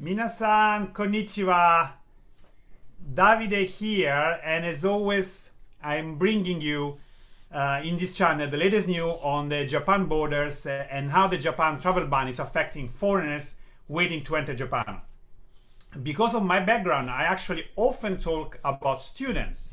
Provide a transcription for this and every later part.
Minasan, konnichiwa. Davide here, and as always, I'm bringing you in this channel the latest news on the Japan borders and how the Japan travel ban is affecting foreigners waiting to enter Japan. Because of my background, I actually often talk about students,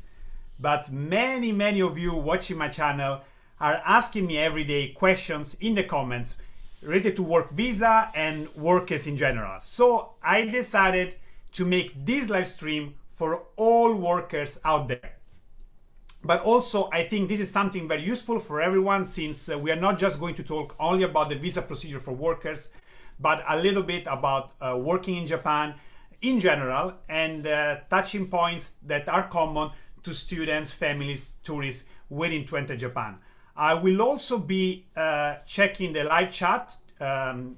but many of you watching my channel are asking me every day questions in the comments related to work visa and workers in general. So I decided to make this live stream for all workers out there. But also I think this is something very useful for everyone, since we are not just going to talk only about the visa procedure for workers, but a little bit about working in Japan in general, and touching points that are common to students, families, tourists waiting to enter Japan. I will also be checking the live chat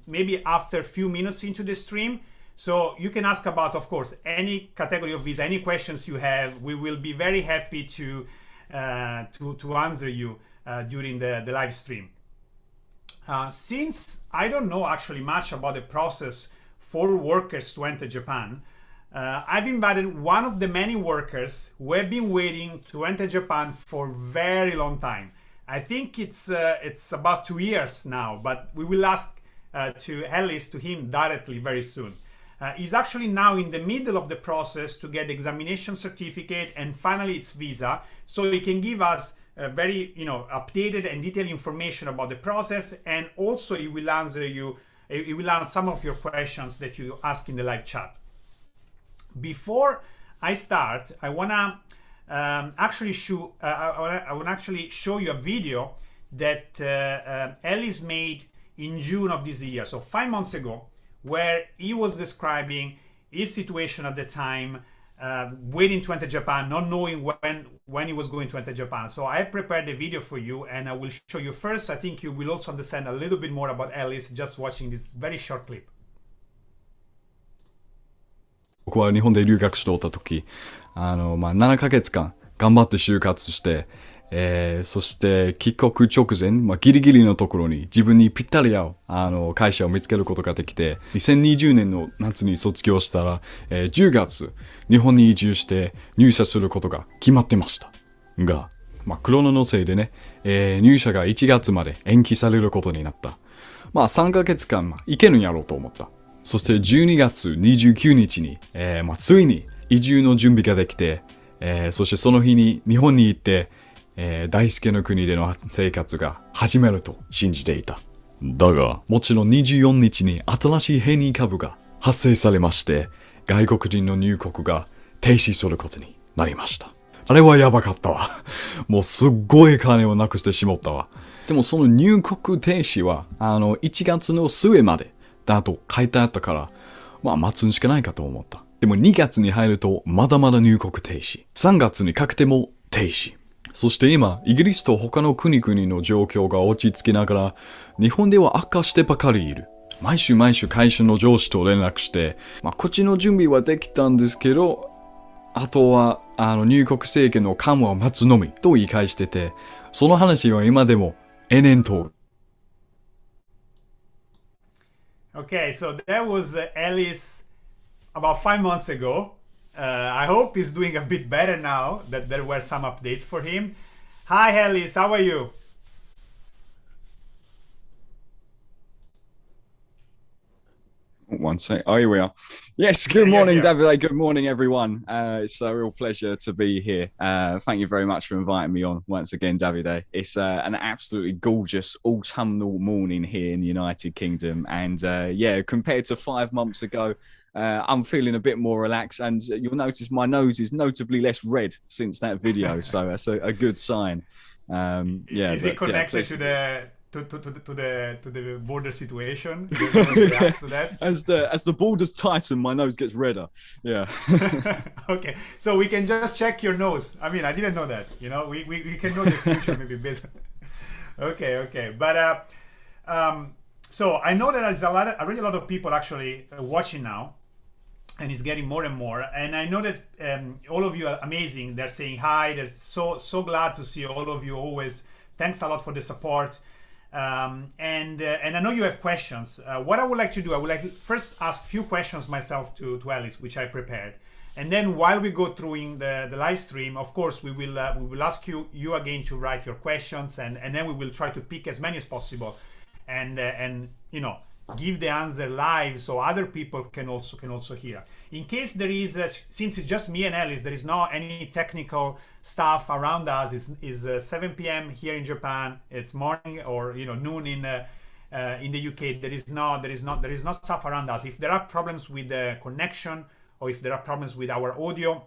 maybe after a few minutes into the stream. So you can ask about, of course, any category of visa, any questions you have. We will be very happy to answer you during the live stream. Since I don't know actually much about the process for workers to enter Japan, I've invited one of the many workers who have been waiting to enter Japan for a very long time. I think it's about 2 years now, but we will ask to Ellis, to him directly very soon. He's actually now in the middle of the process to get the examination certificate and finally its visa, so he can give us very updated and detailed information about the process, and also he will answer some of your questions that you ask in the live chat. Before I start, I wanna actually show you a video that Ellis made in June of this year, so 5 months ago, where he was describing his situation at the time, waiting to enter Japan, not knowing when he was going to enter Japan. So I prepared the video for you, and I will show you first. I think you will also understand a little bit more about Ellis just watching this very short clip. 僕は日本で留学しておった時、7ヶ月間頑張って就活して、そして帰国直前、ギリギリのところに自分にぴったり合う会社を見つけることができて、2020年の夏に卒業したら、10月日本に移住して入社することが決まってましたが、コロナのせいでね、入社が1月まで延期されることになった。3ヶ月間行けるんやろうと思った。そして12月29日に、ついに移住の準備ができて、そしてその日に日本に行って、大好きな国での生活が始めると信じていた。だが、もちろん24日に新しい変異株が発生されまして、外国人の入国が停止することになりました。あれはやばかったわ。もうすっごい金をなくしてしまったわ。でもその入国停止は、1月の末までだと書いてあったから、待つんしかないかと思った。でも2月に入るとまだまだ入国停止。3月にかけても停止。そして今、イギリスと他の国々の状況が落ち着きながら、日本では悪化してばかりいる。毎週会社の上司と連絡して、こっちの準備はできたんですけど、あとは入国制限の緩和を待つのみと言い返してて、その話は今でも延々と。Okay, so that was Ellis about 5 months ago. I hope he's doing a bit better now that there were some updates for him. Hi Ellis, how are you? One sec. Oh, here we are. Yes, good morning, David. Good morning, everyone. It's a real pleasure to be here. Thank you very much for inviting me on once again, Davide. It's an absolutely gorgeous autumnal morning here in the United Kingdom. And yeah, compared to 5 months ago, I'm feeling a bit more relaxed. And you'll notice my nose is notably less red since that video. So that's a good sign. Yeah, is it connected to the border situation? To that? As the borders tighten, my nose gets redder. Yeah. Okay, so we can just check your nose. I mean, I didn't know that. We can know the future maybe better. Okay, but so I know that there's already a lot of people actually watching now, and it's getting more and more. And I know that all of you are amazing. They're saying hi. They're so glad to see all of you always. Thanks a lot for the support. And I know you have questions. What I would like to do, I would like to first ask a few questions myself to Alice, which I prepared. And then while we go through in the live stream, of course, we will ask you again to write your questions, and then we will try to pick as many as possible, and you know, give the answer live so other people can also hear. In case there is, since it's just me and Alice, there is not any technical stuff around us. It's 7 p.m. here in Japan. It's morning or noon in the UK. There is not stuff around us. If there are problems with the connection, or if there are problems with our audio,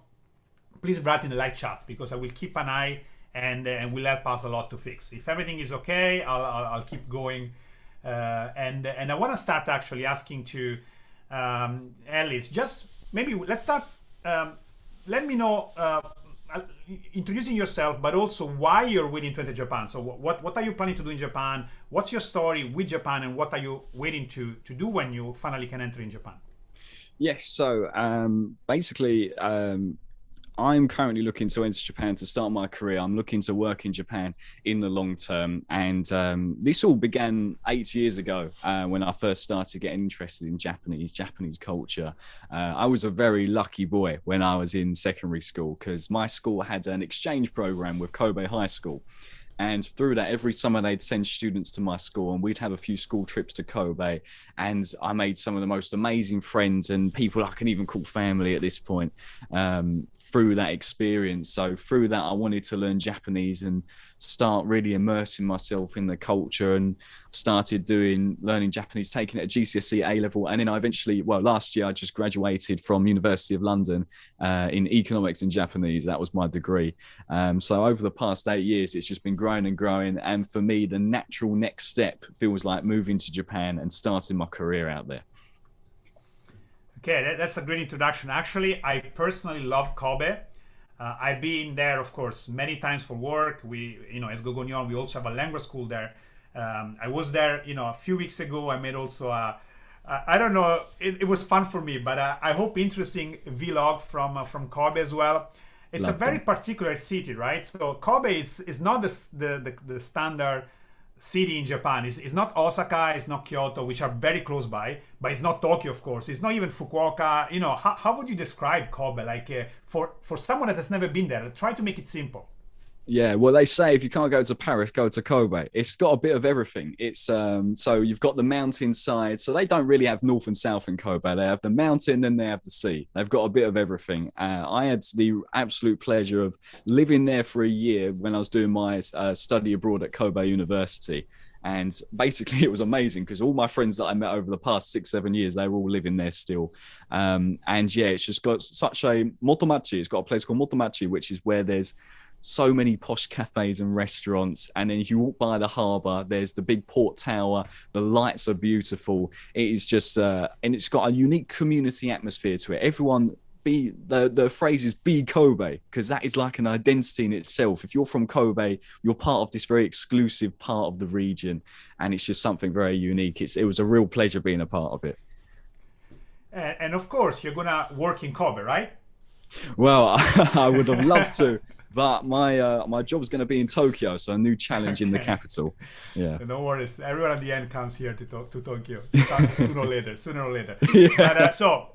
please write in the live chat, because I will keep an eye and will help us a lot to fix. If everything is okay, I'll keep going. And I want to start actually asking to Alice, just maybe let's start, let me know, introducing yourself, but also why you're waiting to enter Japan. So what are you planning to do in Japan? What's your story with Japan, and what are you waiting to do when you finally can enter in Japan? Yes, so basically, I'm currently looking to enter Japan to start my career. I'm looking to work in Japan in the long term. And this all began 8 years ago when I first started getting interested in Japanese culture. I was a very lucky boy when I was in secondary school, because my school had an exchange program with Kobe High School. And through that, every summer they'd send students to my school, and we'd have a few school trips to Kobe. And I made some of the most amazing friends and people I can even call family at this point through that experience. So through that, I wanted to learn Japanese and start really immersing myself in the culture, and started learning Japanese, taking it at GCSE A-level. And then I eventually, last year I just graduated from University of London in economics and Japanese. That was my degree. So over the past 8 years, it's just been growing and growing. And for me, the natural next step feels like moving to Japan and starting my career out there. Okay, that's a great introduction. Actually, I personally love Kobe. I've been there, of course, many times for work. We, as Gogonion, we also have a language school there. I was there, a few weeks ago. I made also I don't know, it was fun for me, but I hope interesting vlog from Kobe as well. It's a very particular city, right? So Kobe is not the standard city in Japan. It's not Osaka, it's not Kyoto, which are very close by, but it's not Tokyo, of course. It's not even Fukuoka. How would you describe Kobe? Like for someone that has never been there, try to make it simple. Yeah, well, they say if you can't go to Paris, go to Kobe. It's got a bit of everything. It's so you've got the mountainside. So they don't really have north and south in Kobe. They have the mountain, then they have the sea. They've got a bit of everything. I had the absolute pleasure of living there for a year when I was doing my study abroad at Kobe University. And basically it was amazing, because all my friends that I met over the past 6-7 years, they were all living there still. And yeah, it's just got such a Motomachi. It's got a place called Motomachi, which is where there's so many posh cafes and restaurants. And then if you walk by the harbour, there's the big port tower. The lights are beautiful. It is just, and it's got a unique community atmosphere to it. Everyone, the phrase is be Kobe, because that is like an identity in itself. If you're from Kobe, you're part of this very exclusive part of the region. And it's just something very unique. It was a real pleasure being a part of it. And of course, you're going to work in Kobe, right? Well, I would have loved to. But my job's going to be in Tokyo, so a new challenge in the capital. Yeah. No worries. Everyone at the end comes here to Tokyo sooner or later. Yeah. But, so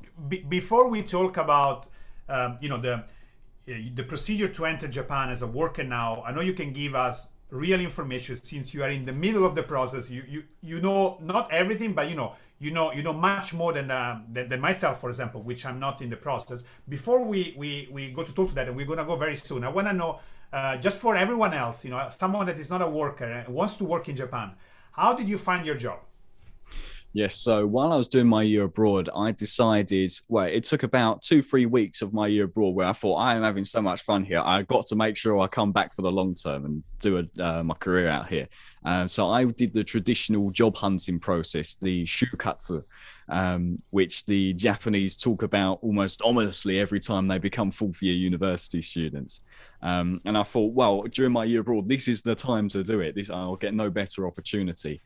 before we talk about the procedure to enter Japan as a worker now, I know you can give us real information, since you are in the middle of the process. You know not everything, but you know much more than myself, for example, which I'm not in the process. Before we go to talk to that, and we're gonna go very soon, I want to know, just for everyone else, someone that is not a worker and wants to work in Japan, how did you find your job? Yes, so while I was doing my year abroad, I decided, it took about 2-3 weeks of my year abroad where I thought, I am having so much fun here. I've got to make sure I come back for the long term and do my career out here. So I did the traditional job hunting process, the shukatsu, which the Japanese talk about almost ominously every time they become fourth-year university students. And I thought, during my year abroad, this is the time to do it. I'll get no better opportunity.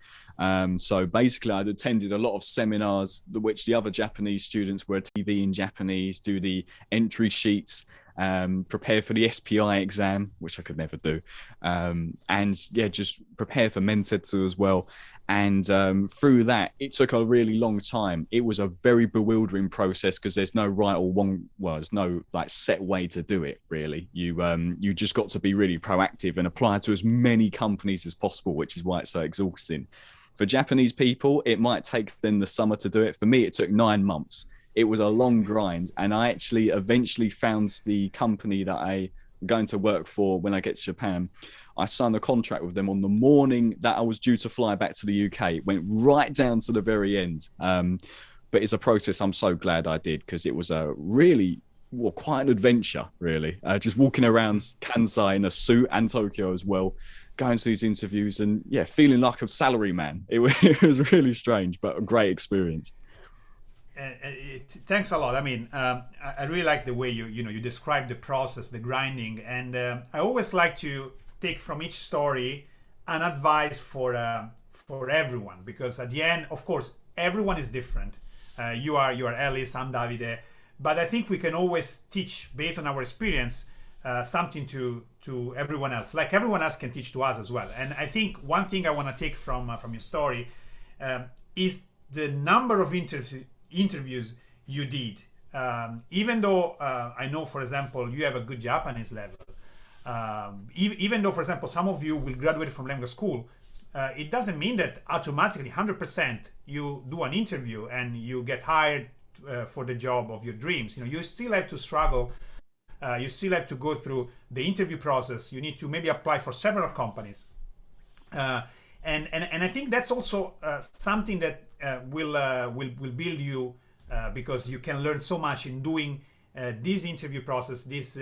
So basically, I'd attended a lot of seminars, which the other Japanese students were TV in Japanese, do the entry sheets. prepare for the SPI exam, which I could never do, and yeah, just prepare for Mensetsu as well. And through that, it took a really long time. It was a very bewildering process because there's no right or wrong. Well, there's no like set way to do it. Really, you just got to be really proactive and apply to as many companies as possible, which is why it's so exhausting. For Japanese people, it might take them the summer to do it. For me, it took 9 months. It was a long grind, and I actually eventually found the company that I'm going to work for when I get to Japan. I signed a contract with them on the morning that I was due to fly back to the UK. It went right down to the very end. But it's a process I'm so glad I did, because it was a really, well, quite an adventure, really. Just walking around Kansai in a suit, and Tokyo as well, going to these interviews and, yeah, feeling like a salary man. It was really strange, but a great experience. Thanks a lot. I mean, I really like the way you describe the process, the grinding, and I always like to take from each story an advice for everyone, because at the end, of course, everyone is different. You are Ellis, I'm Davide, but I think we can always teach based on our experience something to everyone else, like everyone else can teach to us as well. And I think one thing I want to take from your story is the number of interviews you did. Even though I know, for example, you have a good Japanese level, even though, for example, some of you will graduate from language school, it doesn't mean that automatically 100% you do an interview and you get hired for the job of your dreams. You still have to struggle. You still have to go through the interview process. You need to maybe apply for several companies. And I think that's also something that will build you, because you can learn so much in doing this interview process, this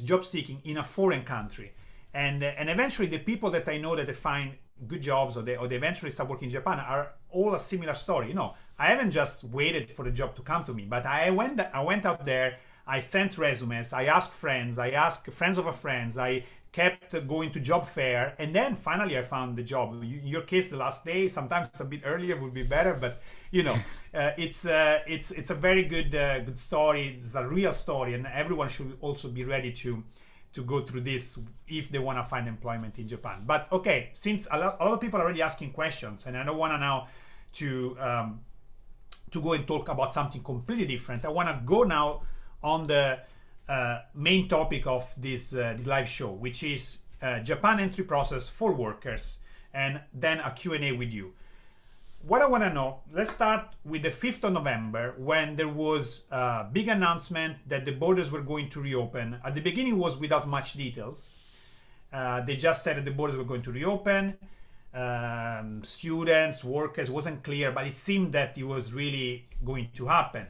job seeking in a foreign country, and eventually the people that I know that they find good jobs or they eventually start working in Japan are all a similar story. I haven't just waited for the job to come to me, but I went out there. I sent resumes. I asked friends. I asked friends of a friends. I kept going to job fair, and then finally I found the job. In your case, the last day, sometimes a bit earlier would be better, but it's a very good story. It's a real story, and everyone should also be ready to go through this if they want to find employment in Japan. But okay, since a lot of people are already asking questions, and I don't want to now to go and talk about something completely different. I want to go now on the main topic of this live show, which is Japan entry process for workers, and then a Q&A with you. What I want to know, let's start with the 5th of November, when there was a big announcement that the borders were going to reopen. At the beginning, it was without much details. They just said that the borders were going to reopen. Students, workers, wasn't clear, but it seemed that it was really going to happen.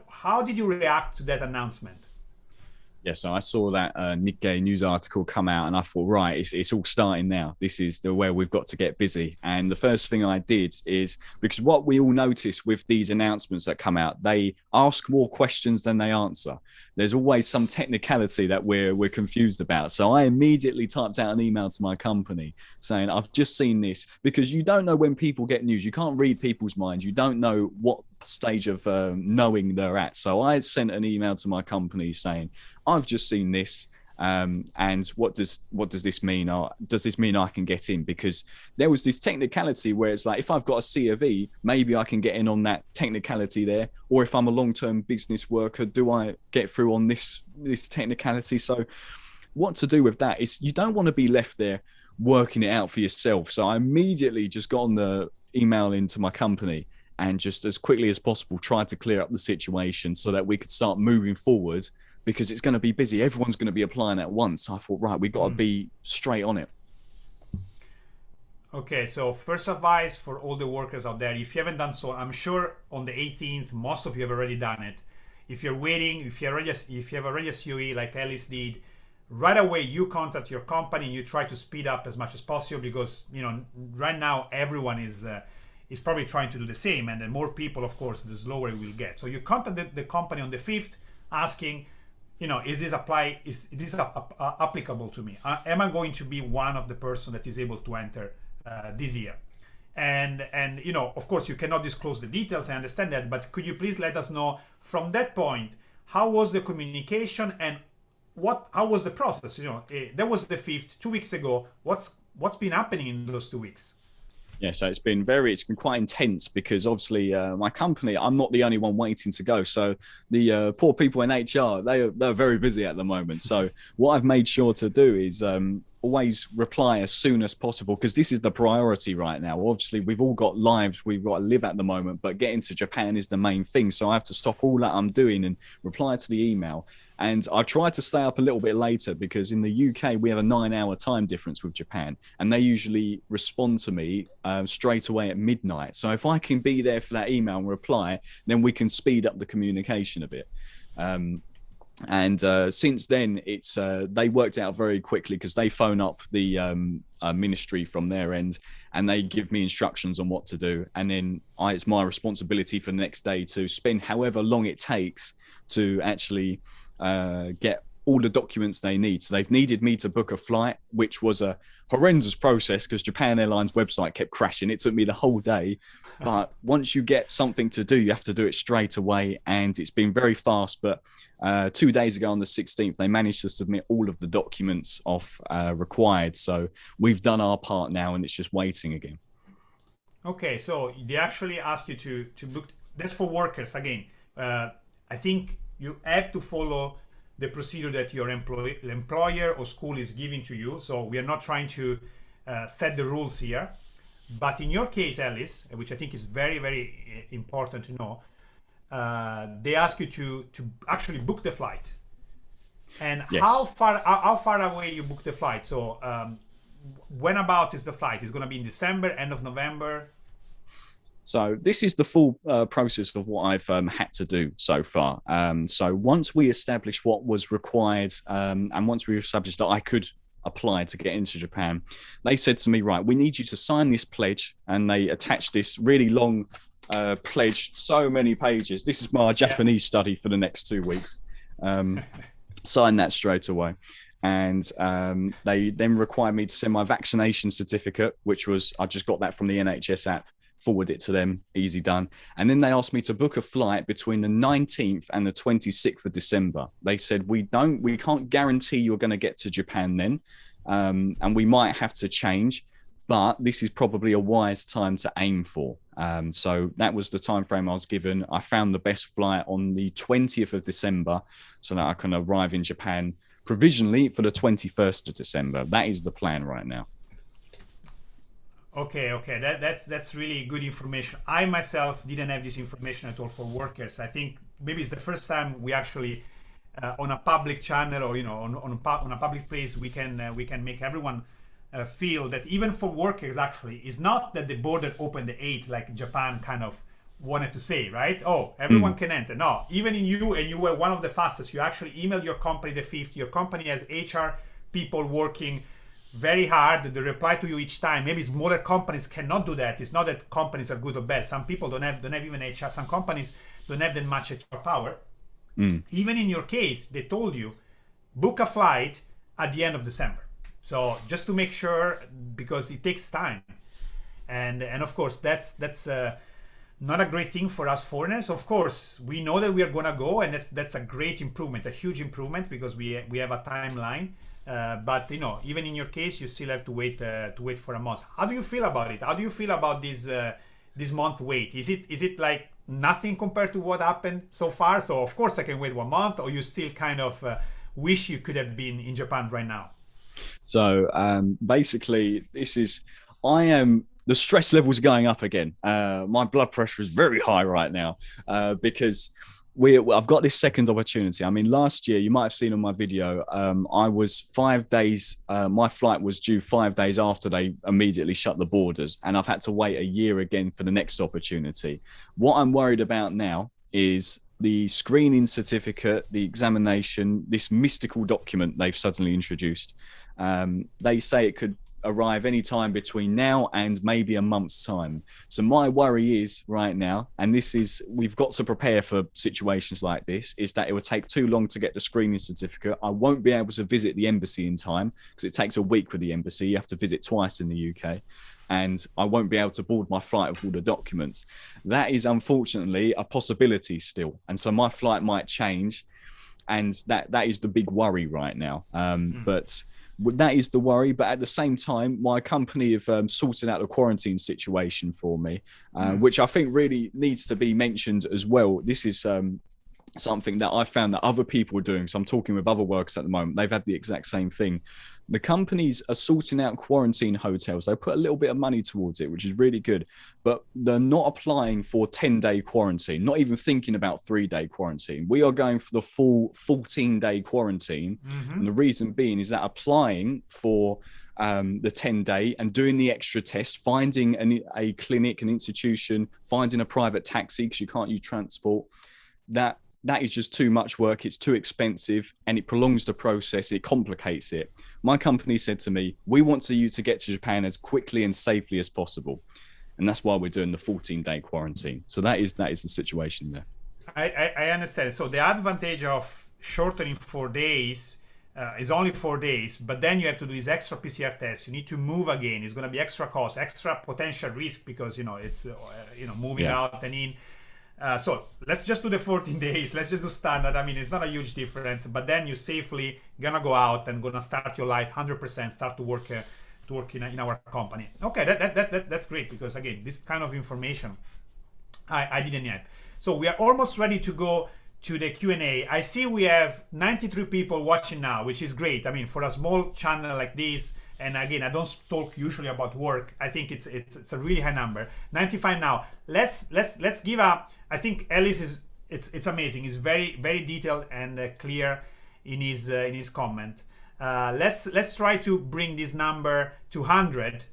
How did you react to that announcement? Yeah, so I saw that Nikkei news article come out, and I thought, right, it's all starting now. This is where we've got to get busy. And the first thing I did is, because what we all notice with these announcements that come out, they ask more questions than they answer. There's always some technicality that we're confused about. So I immediately typed out an email to my company saying, I've just seen this, because you don't know when people get news. You can't read people's minds. You don't know what stage of knowing they're at. So I sent an email to my company saying, I've just seen this, and what does this mean? Or does this mean I can get in? Because there was this technicality where it's like, if I've got a C of E, maybe I can get in on that technicality there. Or if I'm a long-term business worker, do I get through on this technicality? So what to do with that is, you don't want to be left there working it out for yourself. So I immediately just got on the email into my company and just as quickly as possible tried to clear up the situation so that we could start moving forward, because it's going to be busy. Everyone's going to be applying at once. So I thought, right, we've got to be straight on it. Okay, so first advice for all the workers out there, if you haven't done so, I'm sure on the 18th, most of you have already done it. If you're waiting, if you have already a COE like Ellis did, right away you contact your company and you try to speed up as much as possible, because right now everyone is probably trying to do the same, and the more people, of course, the slower it will get. So you contact the company on the 5th asking, is this applicable to me? Am I going to be one of the person that is able to enter this year? And of course, you cannot disclose the details, I understand that, but could you please let us know from that point, how was the communication, and how was the process? That was the 5th, 2 weeks ago. What's been happening in those 2 weeks? Yeah, so it's been quite intense because obviously my company, I'm not the only one waiting to go. So the poor people in HR, they're very busy at the moment. So what I've made sure to do is always reply as soon as possible, because this is the priority right now. Obviously, we've all got lives we've got to live at the moment, but getting to Japan is the main thing. So I have to stop all that I'm doing and reply to the email. And I tried to stay up a little bit later because in the UK, we have a 9-hour time difference with Japan, and they usually respond to me straight away at midnight. So if I can be there for that email and reply, then we can speed up the communication a bit. And since then, it's they worked out very quickly because they phone up the ministry from their end and they give me instructions on what to do. And then it's my responsibility for the next day to spend however long it takes to actually get all the documents they need. So they've needed me to book a flight, which was a horrendous process because Japan Airlines website kept crashing. It took me the whole day. But once you get something to do, you have to do it straight away. And it's been very fast. But 2 days ago on the 16th, they managed to submit all of the documents off required. So we've done our part now and it's just waiting again. Okay, so they actually ask you to book. That's for workers. Again, I think you have to follow the procedure that your employer or school is giving to you. So we are not trying to set the rules here. But in your case, Alice, which I think is very, very important to know, they ask you to actually book the flight. And yes. How far away you book the flight? So when about is the flight? It's going to be in December, end of November? So this is the full process of what I've had to do so far. So once we established what was required, and once we established that I could apply to get into Japan, they said to me, right, we need you to sign this pledge. And they attached this really long pledge, so many pages. This is my Japanese study for the next 2 weeks. Sign that straight away. And they then required me to send my vaccination certificate, which was, I just got that from the NHS app, forward it to them, easy done. And then they asked me to book a flight between the 19th and the 26th of December. They said, we can't guarantee you're going to get to Japan then, and we might have to change, but this is probably a wise time to aim for. So that was the time frame I was given. I found the best flight on the 20th of December so that I can arrive in Japan provisionally for the 21st of December. That is the plan right now. Okay, that's really good information. I myself didn't have this information at all for workers. I think maybe it's the first time we actually on a public channel or on a public place we can make everyone feel that even for workers actually it's not that the border opened the 8th like Japan kind of wanted to say, right? Oh, everyone can enter. No, even in you, and you were one of the fastest. You actually emailed your company the 5th. Your company has HR people working very hard. They reply to you each time. Maybe smaller companies cannot do that. It's not that companies are good or bad. Some people don't have even HR. Some companies don't have that much HR power. Even in your case, they told you book a flight at the end of December. So just to make sure, because it takes time, and of course that's not a great thing for us foreigners. Of course, we know that we are gonna go, and that's a great improvement, a huge improvement, because we have a timeline. But even in your case, you still have to wait for a month. How do you feel about it? How do you feel about this month wait? Is it like nothing compared to what happened so far? So of course I can wait 1 month, or you still kind of wish you could have been in Japan right now? So basically, the stress levels going up again. My blood pressure is very high right now because I've got this second opportunity. I mean, last year, you might have seen on my video, I was 5 days, my flight was due 5 days after they immediately shut the borders, and I've had to wait a year again for the next opportunity. What I'm worried about now is the screening certificate, the examination, this mystical document they've suddenly introduced. They say it could arrive anytime between now and maybe a month's time. So my worry is right now, and we've got to prepare for situations like this, is that it will take too long to get the screening certificate. I won't be able to visit the embassy in time because it takes a week with the embassy. You have to visit twice in the UK, and I won't be able to board my flight with all the documents. That is unfortunately a possibility still. And so my flight might change. and that is the big worry right now. But that is the worry. But at the same time, my company have sorted out the quarantine situation for me, which I think really needs to be mentioned as well. This is something that I found that other people are doing. So I'm talking with other workers at the moment. They've had the exact same thing. The companies are sorting out quarantine hotels. They put a little bit of money towards it, which is really good, but they're not applying for 10-day quarantine, not even thinking about 3-day quarantine. We are going for the full 14-day quarantine. And the reason being is that applying for the 10-day and doing the extra test, finding a clinic, an institution, finding a private taxi because you can't use transport, that is just too much work. It's too expensive and it prolongs the process. It complicates it. My company said to me, we want you to get to Japan as quickly and safely as possible. And that's why we're doing the 14-day quarantine. So that is the situation there. I understand. So the advantage of shortening 4 days is only 4 days, but then you have to do this extra PCR test. You need to move again. It's going to be extra cost, extra potential risk because, it's, moving out and in. So let's just do the 14 days. Let's just do standard. I mean, it's not a huge difference, but then you safely gonna go out and gonna start your life 100%, start to work in our company. Okay, that's great because again, this kind of information I didn't yet. So we are almost ready to go to the Q&A. I see we have 93 people watching now, which is great. I mean, for a small channel like this, and again, I don't talk usually about work. I think it's a really high number. 95 now. Let's give up. I think Ellis it's amazing. He's very very detailed and clear in his comment. Let's try to bring this number to 100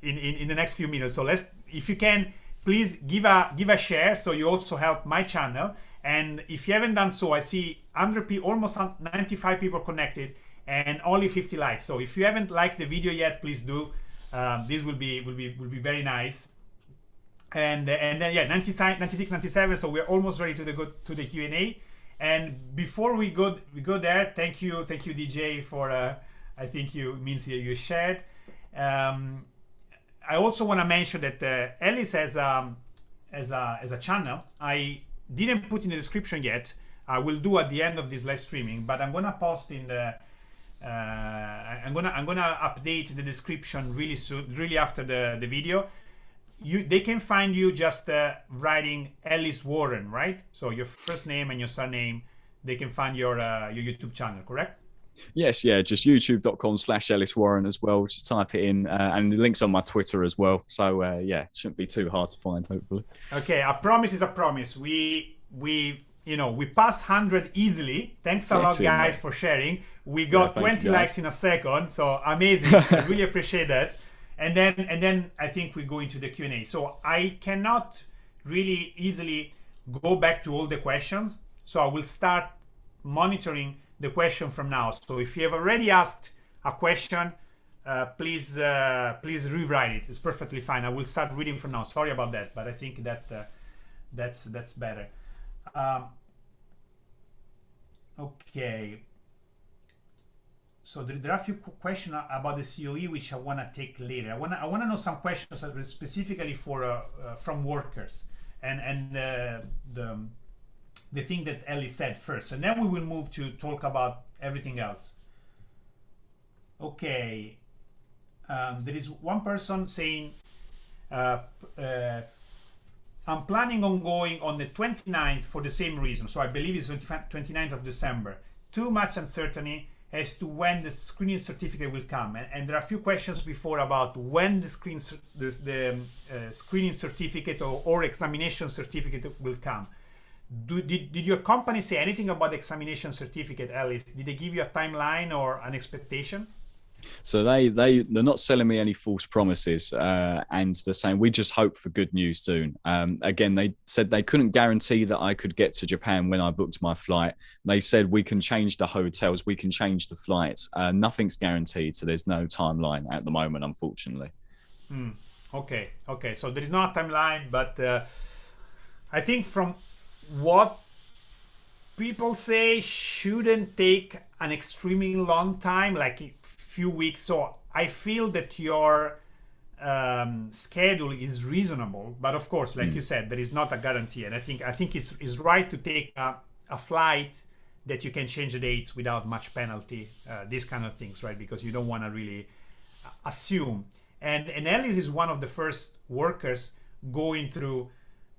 in the next few minutes. So if you can, please give a share so you also help my channel. And if you haven't done so, I see 100 people, almost 95 people connected, and only 50 likes. So if you haven't liked the video yet, please do. This will be very nice. And then yeah, 96, 97. So we're almost ready to go to the Q&A. And before we go there, thank you DJ for I think you shared. I also want to mention that Ellis has a channel. I didn't put in the description yet. I will do at the end of this live streaming, but I'm gonna post in the I'm gonna update the description really soon, really after the video. They can find you just writing Ellis Warren, right? So your first name and your surname, they can find your YouTube channel, correct? Yes, yeah, just youtube.com/Ellis Warren as well. Just type it in, and the link's on my Twitter as well. So yeah, it shouldn't be too hard to find, hopefully. Okay, a promise is a promise. We passed 100 easily. Thanks a lot, guys, for sharing. We got 20 likes in a second, so amazing. I really appreciate that. And then I think we go into the Q&A. So I cannot really easily go back to all the questions. So I will start monitoring the question from now. So if you have already asked a question, please rewrite it. It's perfectly fine. I will start reading from now. Sorry about that, but I think that's better. Okay. So there are a few questions about the COE which I want to take later. I want to know some questions specifically for from workers and the thing that Ellie said first, and then we will move to talk about everything else. Okay. There is one person saying, I'm planning on going on the 29th for the same reason. So I believe it's 29th of December. Too much uncertainty as to when the screening certificate will come. And there are a few questions before about when the screening certificate or examination certificate will come. Did your company say anything about the examination certificate, Alice? Did they give you a timeline or an expectation? So they're not selling me any false promises, and they're saying we just hope for good news soon. Again, they said they couldn't guarantee that I could get to Japan when I booked my flight. They said we can change the hotels, we can change the flights. Nothing's guaranteed, so there's no timeline at the moment, unfortunately. Okay. So there is no timeline, but I think from what people say, shouldn't take an extremely long time, like few weeks. So I feel that your schedule is reasonable, but of course, like you said, there is not a guarantee. And I think it's right to take a flight that you can change the dates without much penalty, these kind of things, right? Because you don't want to really assume. And Ellis is one of the first workers going through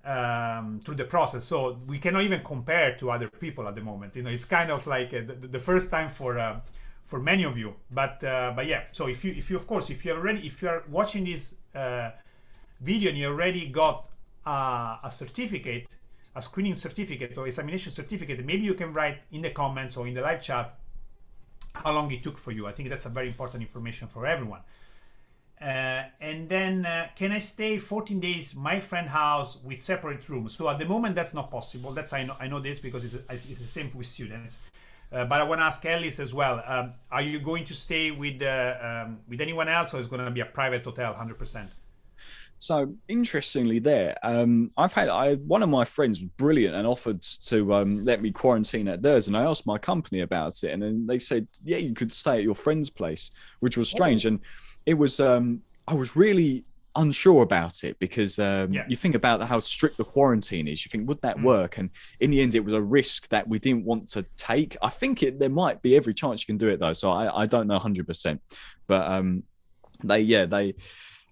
the process, so we cannot even compare to other people at the moment. You know, it's kind of like the first time for many of you. But yeah. So if you of course, if you are watching this video and you already got a certificate, a screening certificate or examination certificate, maybe you can write in the comments or in the live chat how long it took for you. I think that's a very important information for everyone. And then can I stay 14 days my friend house with separate rooms? So at the moment that's not possible. That's I know this because it's the same with students. But I want to ask Ellis as well. Are you going to stay with anyone else, or is it going to be a private hotel 100%? So interestingly, one of my friends was brilliant and offered to let me quarantine at theirs, and I asked my company about it, and then they said, yeah, you could stay at your friend's place, which was strange. And it was I was really unsure about it because you think about how strict the quarantine is. You think, would that work? And in the end, it was a risk that we didn't want to take. I think there might be every chance you can do it though, so I don't know 100%. But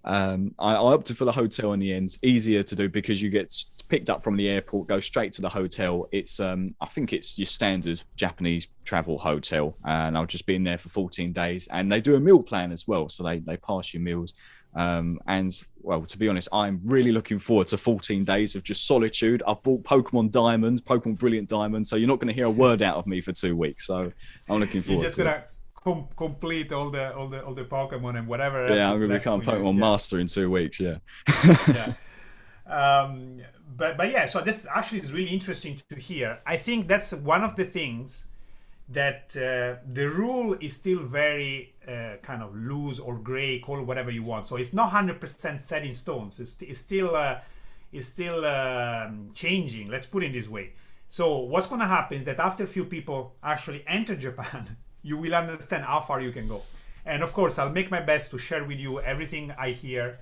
I opted for the hotel in the end. Easier to do because you get picked up from the airport, go straight to the hotel. It's I think it's your standard Japanese travel hotel, and I'll just be in there for 14 days. And they do a meal plan as well, so they pass you meals. And well, to be honest, I'm really looking forward to 14 days of just solitude. I've bought Pokemon Brilliant Diamond, so you're not going to hear a word out of me for 2 weeks. So I'm looking forward to it. Complete all the Pokemon and whatever else. Yeah, I'm gonna become Pokemon Master in 2 weeks. Yeah. But yeah, so this actually is really interesting to hear. I think that's one of the things that the rule is still very kind of loose or gray, call it whatever you want. So it's not 100% set in stones. It's still changing. Let's put it this way. So what's going to happen is that after a few people actually enter Japan, you will understand how far you can go. And of course, I'll make my best to share with you everything I hear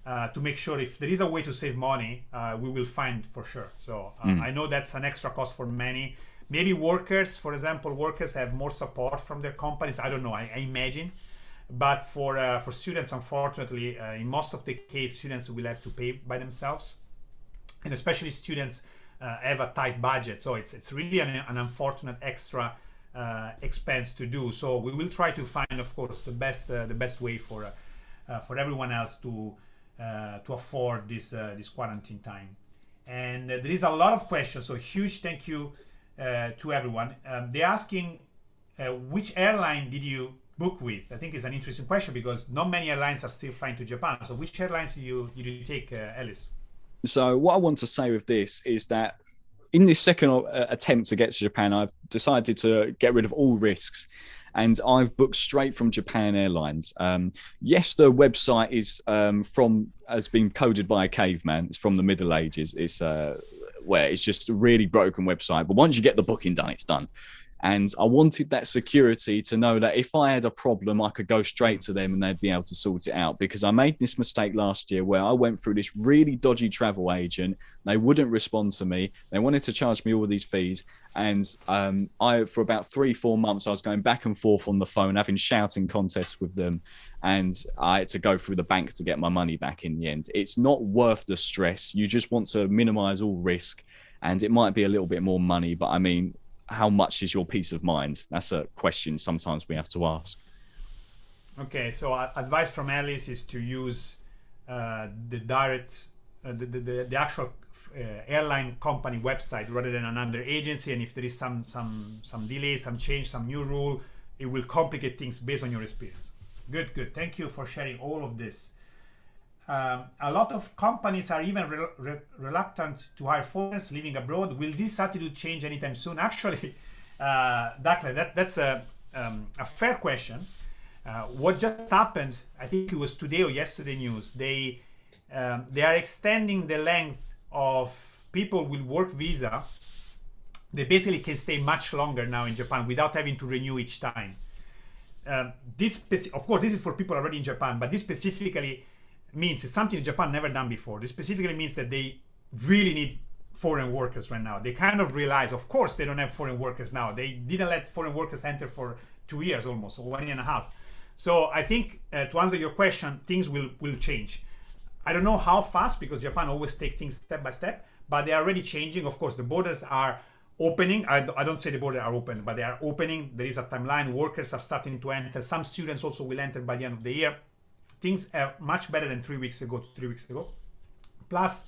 to make sure if there is a way to save money, we will find for sure. So I know that's an extra cost for many. Maybe workers, for example, have more support from their companies. I don't know, I imagine. But for students, unfortunately, in most of the case, students will have to pay by themselves. And especially students have a tight budget. So it's really an unfortunate extra expense to do. So we will try to find, of course, the best way for everyone else to afford this quarantine time. And there is a lot of questions. So huge thank you to everyone. They're asking which airline did you book with? I think it's an interesting question because not many airlines are still flying to Japan. So which airlines did you take, Ellis? So what I want to say with this is that in this second attempt to get to Japan, I've decided to get rid of all risks, and I've booked straight from Japan Airlines. Yes, the website has been coded by a caveman. It's from the Middle Ages. It's where it's just a really broken website. But once you get the booking done, it's done. And I wanted that security to know that if I had a problem, I could go straight to them and they'd be able to sort it out. Because I made this mistake last year where I went through this really dodgy travel agent. They wouldn't respond to me. They wanted to charge me all these fees. And for about 3-4 months, I was going back and forth on the phone, having shouting contests with them. And I had to go through the bank to get my money back in the end. It's not worth the stress. You just want to minimize all risk. And it might be a little bit more money, but I mean, how much is your peace of mind? That's a question sometimes we have to ask. Okay, so advice from Alice is to use the direct, the actual airline company website rather than another agency. And if there is some delay, some change, some new rule, it will complicate things based on your experience. Good. Thank you for sharing all of this. A lot of companies are even reluctant to hire foreigners living abroad. Will this attitude change anytime soon? Actually, that's a fair question. What just happened, I think it was today or yesterday news, they are extending the length of people with work visa. They basically can stay much longer now in Japan without having to renew each time. Of course, this is for people already in Japan, but this specifically means it's something Japan never done before. This specifically means that they really need foreign workers right now. They kind of realize, of course, they don't have foreign workers now. They didn't let foreign workers enter for 2 years almost, or 1 year and a half. So I think to answer your question, things will change. I don't know how fast, because Japan always takes things step by step, but they are already changing. Of course, the borders are opening. I don't say the borders are open, but they are opening. There is a timeline. Workers are starting to enter. Some students also will enter by the end of the year. Things are much better than 3 weeks ago. Plus,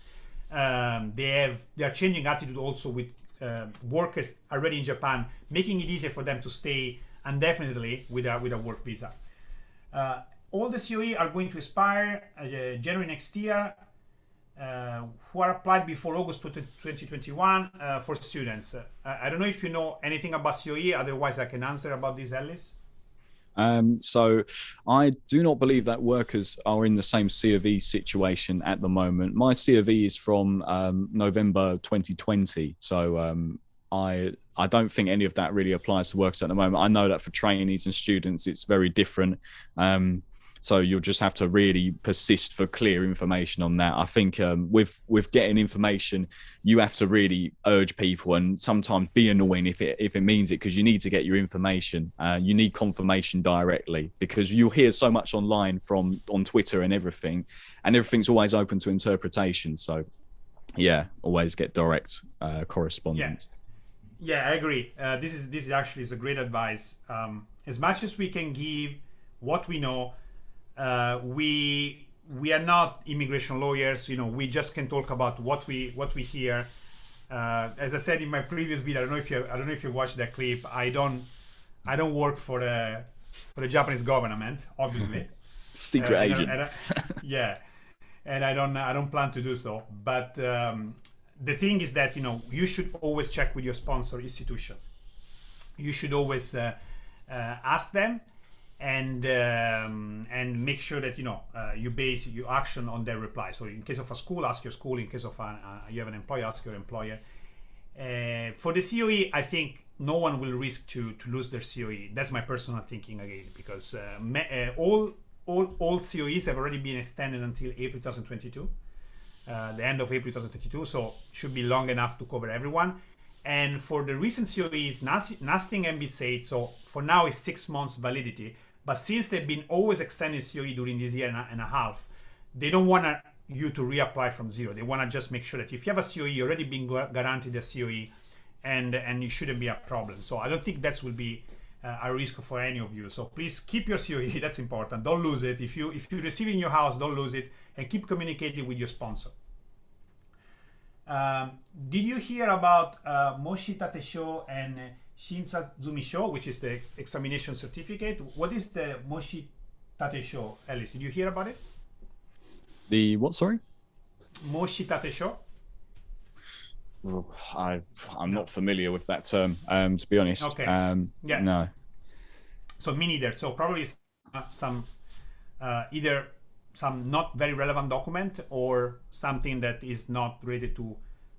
they are changing attitude also with workers already in Japan, making it easier for them to stay indefinitely with a work visa. All the COE are going to expire January next year, who are applied before August 2021 for students. I don't know if you know anything about COE, otherwise I can answer about this, Alice. So I do not believe that workers are in the same C of E situation at the moment. My C of E is from November 2020. So I don't think any of that really applies to workers at the moment. I know that for trainees and students, it's very different. So you'll just have to really persist for clear information on that. I think with getting information, you have to really urge people and sometimes be annoying if it means it, because you need to get your information. You need confirmation directly, because you'll hear so much online on Twitter and everything's always open to interpretation. So yeah, always get direct correspondence. Yeah, I agree. This is actually a great advice. As much as we can give what we know, we are not immigration lawyers. We just can talk about what we hear. As I said in my previous video, I don't know if you watched that clip. I don't work for the Japanese government, obviously. Secret agent. Yeah, and I don't plan to do so. But the thing is that you should always check with your sponsor institution. You should always ask them and make sure that you base your action on their reply. So in case of a school, ask your school. In case of you have an employer, ask your employer. For the COE, I think no one will risk to lose their COE. That's my personal thinking again, because all COEs have already been extended until April 2022. The end of April 2022, so should be long enough to cover everyone. And for the recent COEs, nothing can be said. So for now, it's 6 months validity. But since they've been always extending COE during this year and a half, they don't want you to reapply from zero. They want to just make sure that if you have a COE, you're already been guaranteed a COE, and it shouldn't be a problem. So I don't think that will be a risk for any of you. So please keep your COE. That's important. Don't lose it. If you receive it in your house, don't lose it, and keep communicating with your sponsor. Did you hear about Moshi Tatesho and Shinsazumi Sho, which is the examination certificate? What is the Moshi Tatesho, Alice? Did you hear about it? The what, sorry? Moshi Tatesho? I'm not familiar with that term, to be honest. Okay. Yeah. No. So me neither. So probably some either some not very relevant document or something that is not related to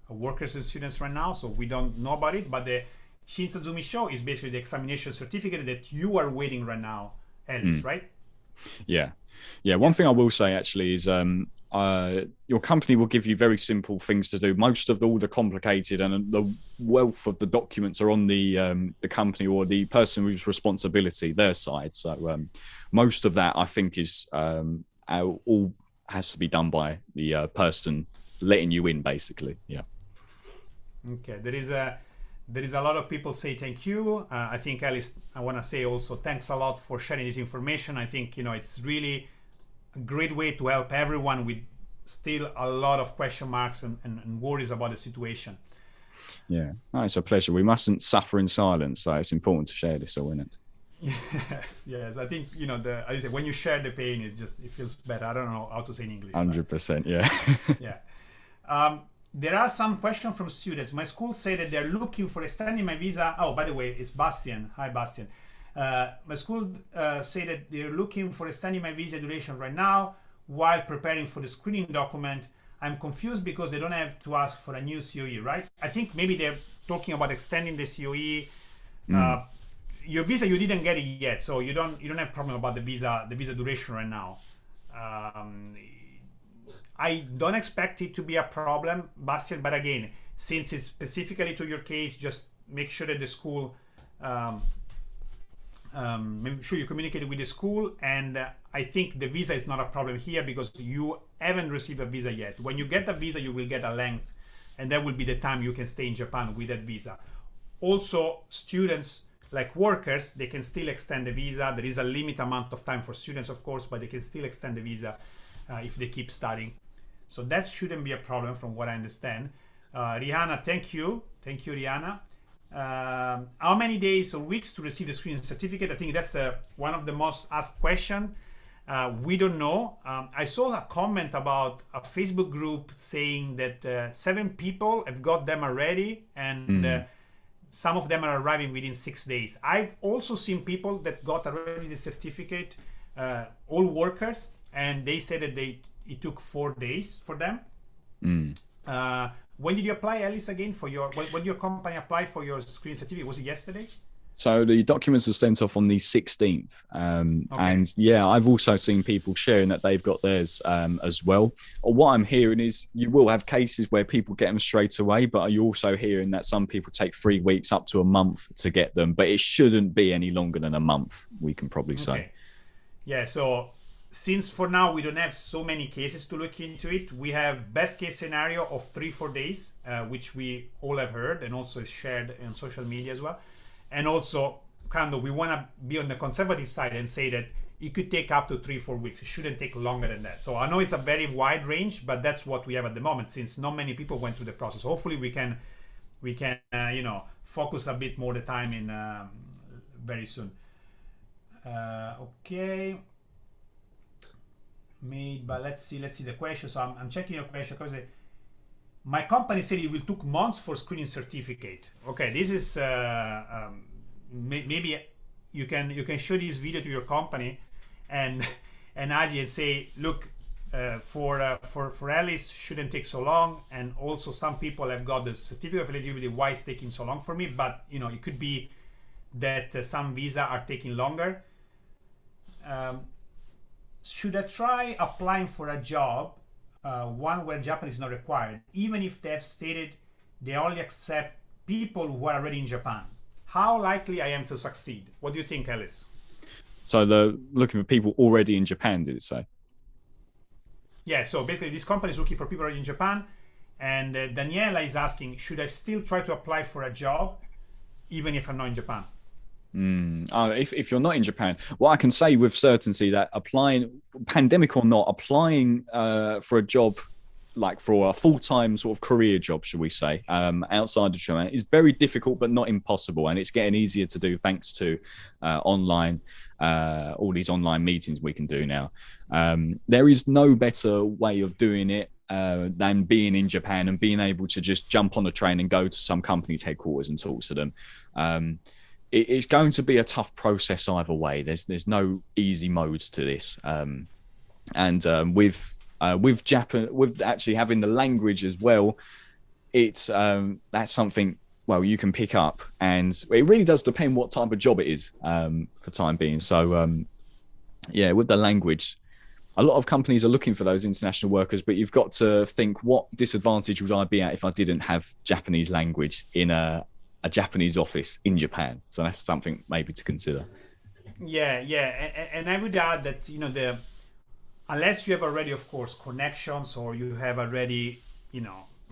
workers and students right now. So we don't know about it. But the Shinsazumi Sho is basically the examination certificate that you are waiting right now, Alice, right? Yeah. One thing I will say actually is your company will give you very simple things to do. Most of all the complicated and the wealth of the documents are on the company or the person whose responsibility, their side. So most of that I think is all has to be done by the person letting you in, basically. Yeah. Okay. There is a lot of people say thank you. I think, Alice, I want to say also thanks a lot for sharing this information. I think it's really a great way to help everyone with still a lot of question marks and worries about the situation. Yeah, it's a pleasure. We mustn't suffer in silence, so it's important to share this all, isn't it? Yes. I think as you say, when you share the pain, it feels better. I don't know how to say in English. 100%, yeah. Yeah. There are some questions from students. My school say that they're looking for extending my visa. Oh, by the way, it's Bastian. Hi, Bastian. My school say that they're looking for extending my visa duration right now while preparing for the screening document. I'm confused because they don't have to ask for a new COE, right? I think maybe they're talking about extending the COE. Your visa, you didn't get it yet, so you don't have problem about the visa duration right now. I don't expect it to be a problem, Bastian, but again, since it's specifically to your case, just make sure that the school, make sure you communicate with the school. And I think the visa is not a problem here because you haven't received a visa yet. When you get the visa, you will get a length, and that will be the time you can stay in Japan with that visa. Also, students, like workers, they can still extend the visa. There is a limit amount of time for students, of course, but they can still extend the visa if they keep studying. So that shouldn't be a problem from what I understand. Rihanna, thank you. Thank you, Rihanna. How many days or weeks to receive the screening certificate? I think that's one of the most asked questions. We don't know. I saw a comment about a Facebook group saying that 7 people have got them already, and some of them are arriving within 6 days. I've also seen people that got already the certificate, all workers, and they said that it took 4 days for them. When did you apply, Alice, again for your? When did your company apply for your screen certificate? Was it yesterday? So the documents are sent off on the 16th. And yeah, I've also seen people sharing that they've got theirs as well. Or what I'm hearing is you will have cases where people get them straight away, but are you also hearing that some people take 3 weeks up to a month to get them? But it shouldn't be any longer than a month, we can probably say. Yeah, so since for now we don't have so many cases to look into it, we have best case scenario of 3-4 days, which we all have heard and also shared on social media as well. And also, kind of, we want to be on the conservative side and say that it could take up to 3-4 weeks. It shouldn't take longer than that. So I know it's a very wide range, but that's what we have at the moment, since not many people went through the process. Hopefully, we can focus a bit more the time in very soon. Okay. But let's see the question. So I'm checking your question because my company said it will took months for screening certificate. Okay, this is maybe you can show this video to your company and Aji and say, look, for Alice shouldn't take so long, and also some people have got the certificate of eligibility. Why it's taking so long for me? But it could be that some visa are taking longer. Should I try applying for a job? One where Japanese is not required, even if they have stated they only accept people who are already in Japan. How likely I am to succeed? What do you think, Alice? So they're looking for people already in Japan, did it say? Yeah, so basically this company is looking for people already in Japan, and Daniela is asking, should I still try to apply for a job even if I'm not in Japan? If you're not in Japan, well, I can say with certainty that applying, pandemic or not, applying for a job, like for a full-time sort of career job, should we say, outside of Japan, is very difficult but not impossible, and it's getting easier to do thanks to online, all these online meetings we can do now. There is no better way of doing it than being in Japan and being able to just jump on a train and go to some company's headquarters and talk to them. It's going to be a tough process either way. There's no easy modes to this, and with Japan, with actually having the language as well, it's that's something you can pick up, and it really does depend what type of job it is for time being. So yeah, with the language, a lot of companies are looking for those international workers, but you've got to think, what disadvantage would I be at if I didn't have Japanese language in a Japanese office in Japan? So that's something maybe to consider. Yeah, and I would add that unless you have already, of course, connections, or you have already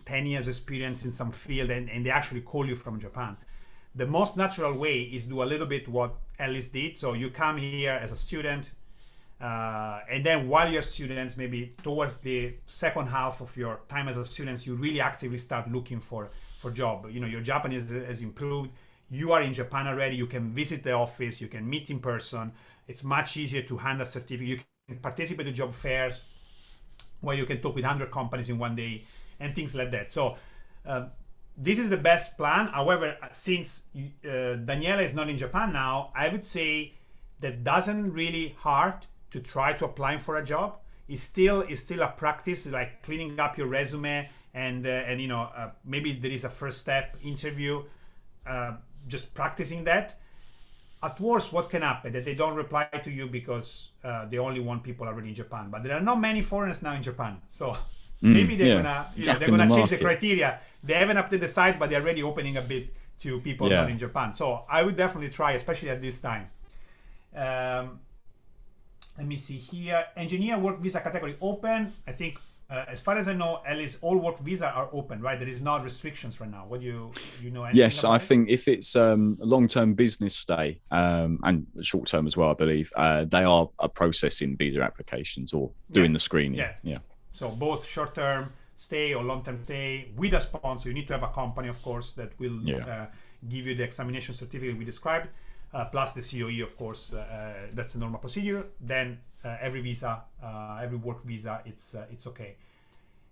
10 years experience in some field and they actually call you from Japan, the most natural way is do a little bit what Alice did. So you come here as a student, and then while you're students, maybe towards the second half of your time as a student, you really actively start looking for job. Your Japanese has improved. You are in Japan already. You can visit the office. You can meet in person. It's much easier to hand a certificate. You can participate in job fairs where you can talk with 100 companies in one day and things like that. So this is the best plan. However, since Daniela is not in Japan now, I would say that doesn't really hard to try to apply for a job. It's still a practice, like cleaning up your resume, and maybe there is a first step interview, just practicing that. At worst, what can happen? That they don't reply to you because they only want people already in Japan. But there are not many foreigners now in Japan, so Maybe they're yeah. gonna, Gap they're in the gonna change the market. criteria. They haven't updated the site, but they're already opening a bit to people Yeah. not in Japan. So I would definitely try, especially at this time. Let me see here. Engineer work visa category open. I think, as far as I know, Alice, all work visa are open, right? There is no restrictions right now. What do you know? Anything Yes, about I it? think if it's a long-term business stay and short-term as well, I believe they are processing visa applications or doing the screening. Yeah. So both short-term stay or long-term stay with a sponsor. You need to have a company, of course, that will give you the examination certificate we described, plus the COE, of course. That's the normal procedure. Then every visa, every work visa, it's okay.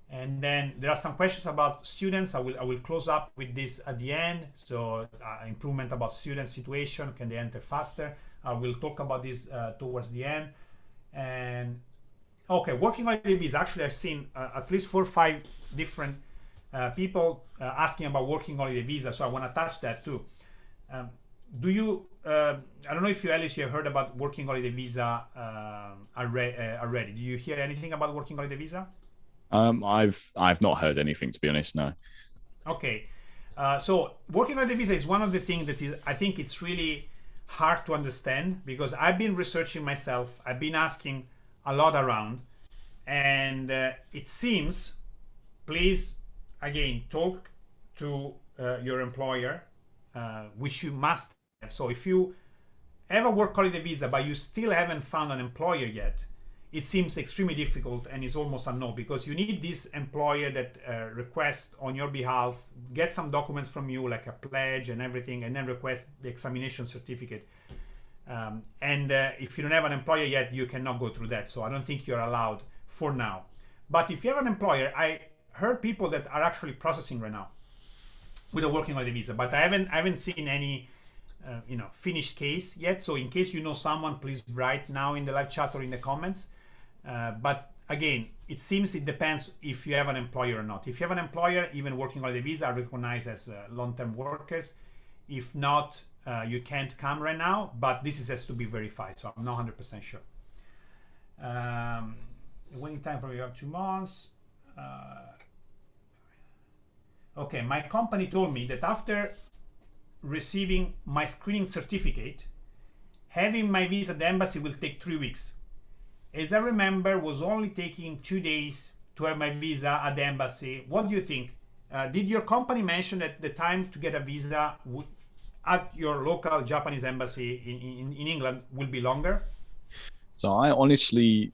And then there are some questions about students. I will close up with this at the end. So improvement about student situation. Can they enter faster? I will talk about this towards the end. And okay, working holiday visa. Actually, I've seen at least 4 or 5 different people asking about working holiday visa. So I want to touch that too. Do you? I don't know if you, Alice, you have heard about working holiday visa already. Do you hear anything about working holiday visa? I've not heard anything, to be honest. No. Okay, so working holiday visa is one of the things that is, I think it's really hard to understand, because I've been researching myself. I've been asking a lot around, and it seems, please again talk to your employer, which you must have. So if you have a work holiday visa but you still haven't found an employer yet, it seems extremely difficult and is almost a no, because you need this employer that requests on your behalf, get some documents from you like a pledge and everything, and then request the examination certificate. If you don't have an employer yet, you cannot go through that. So I don't think you're allowed for now. But if you have an employer, I heard people that are actually processing right now with a working holiday visa, but I haven't seen any finished case yet. So in case you know someone, please write now in the live chat or in the comments. But again, it seems it depends if you have an employer or not. If you have an employer, even working holiday visa are recognized as long-term workers. If not, you can't come right now, but this has to be verified, so I'm not 100% sure. Waiting time probably about 2 months. Okay, my company told me that after receiving my screening certificate, having my visa at the embassy will take 3 weeks. As I remember, was only taking 2 days to have my visa at the embassy. What do you think? Did your company mention that the time to get a visa at your local Japanese embassy in England will be longer? So I honestly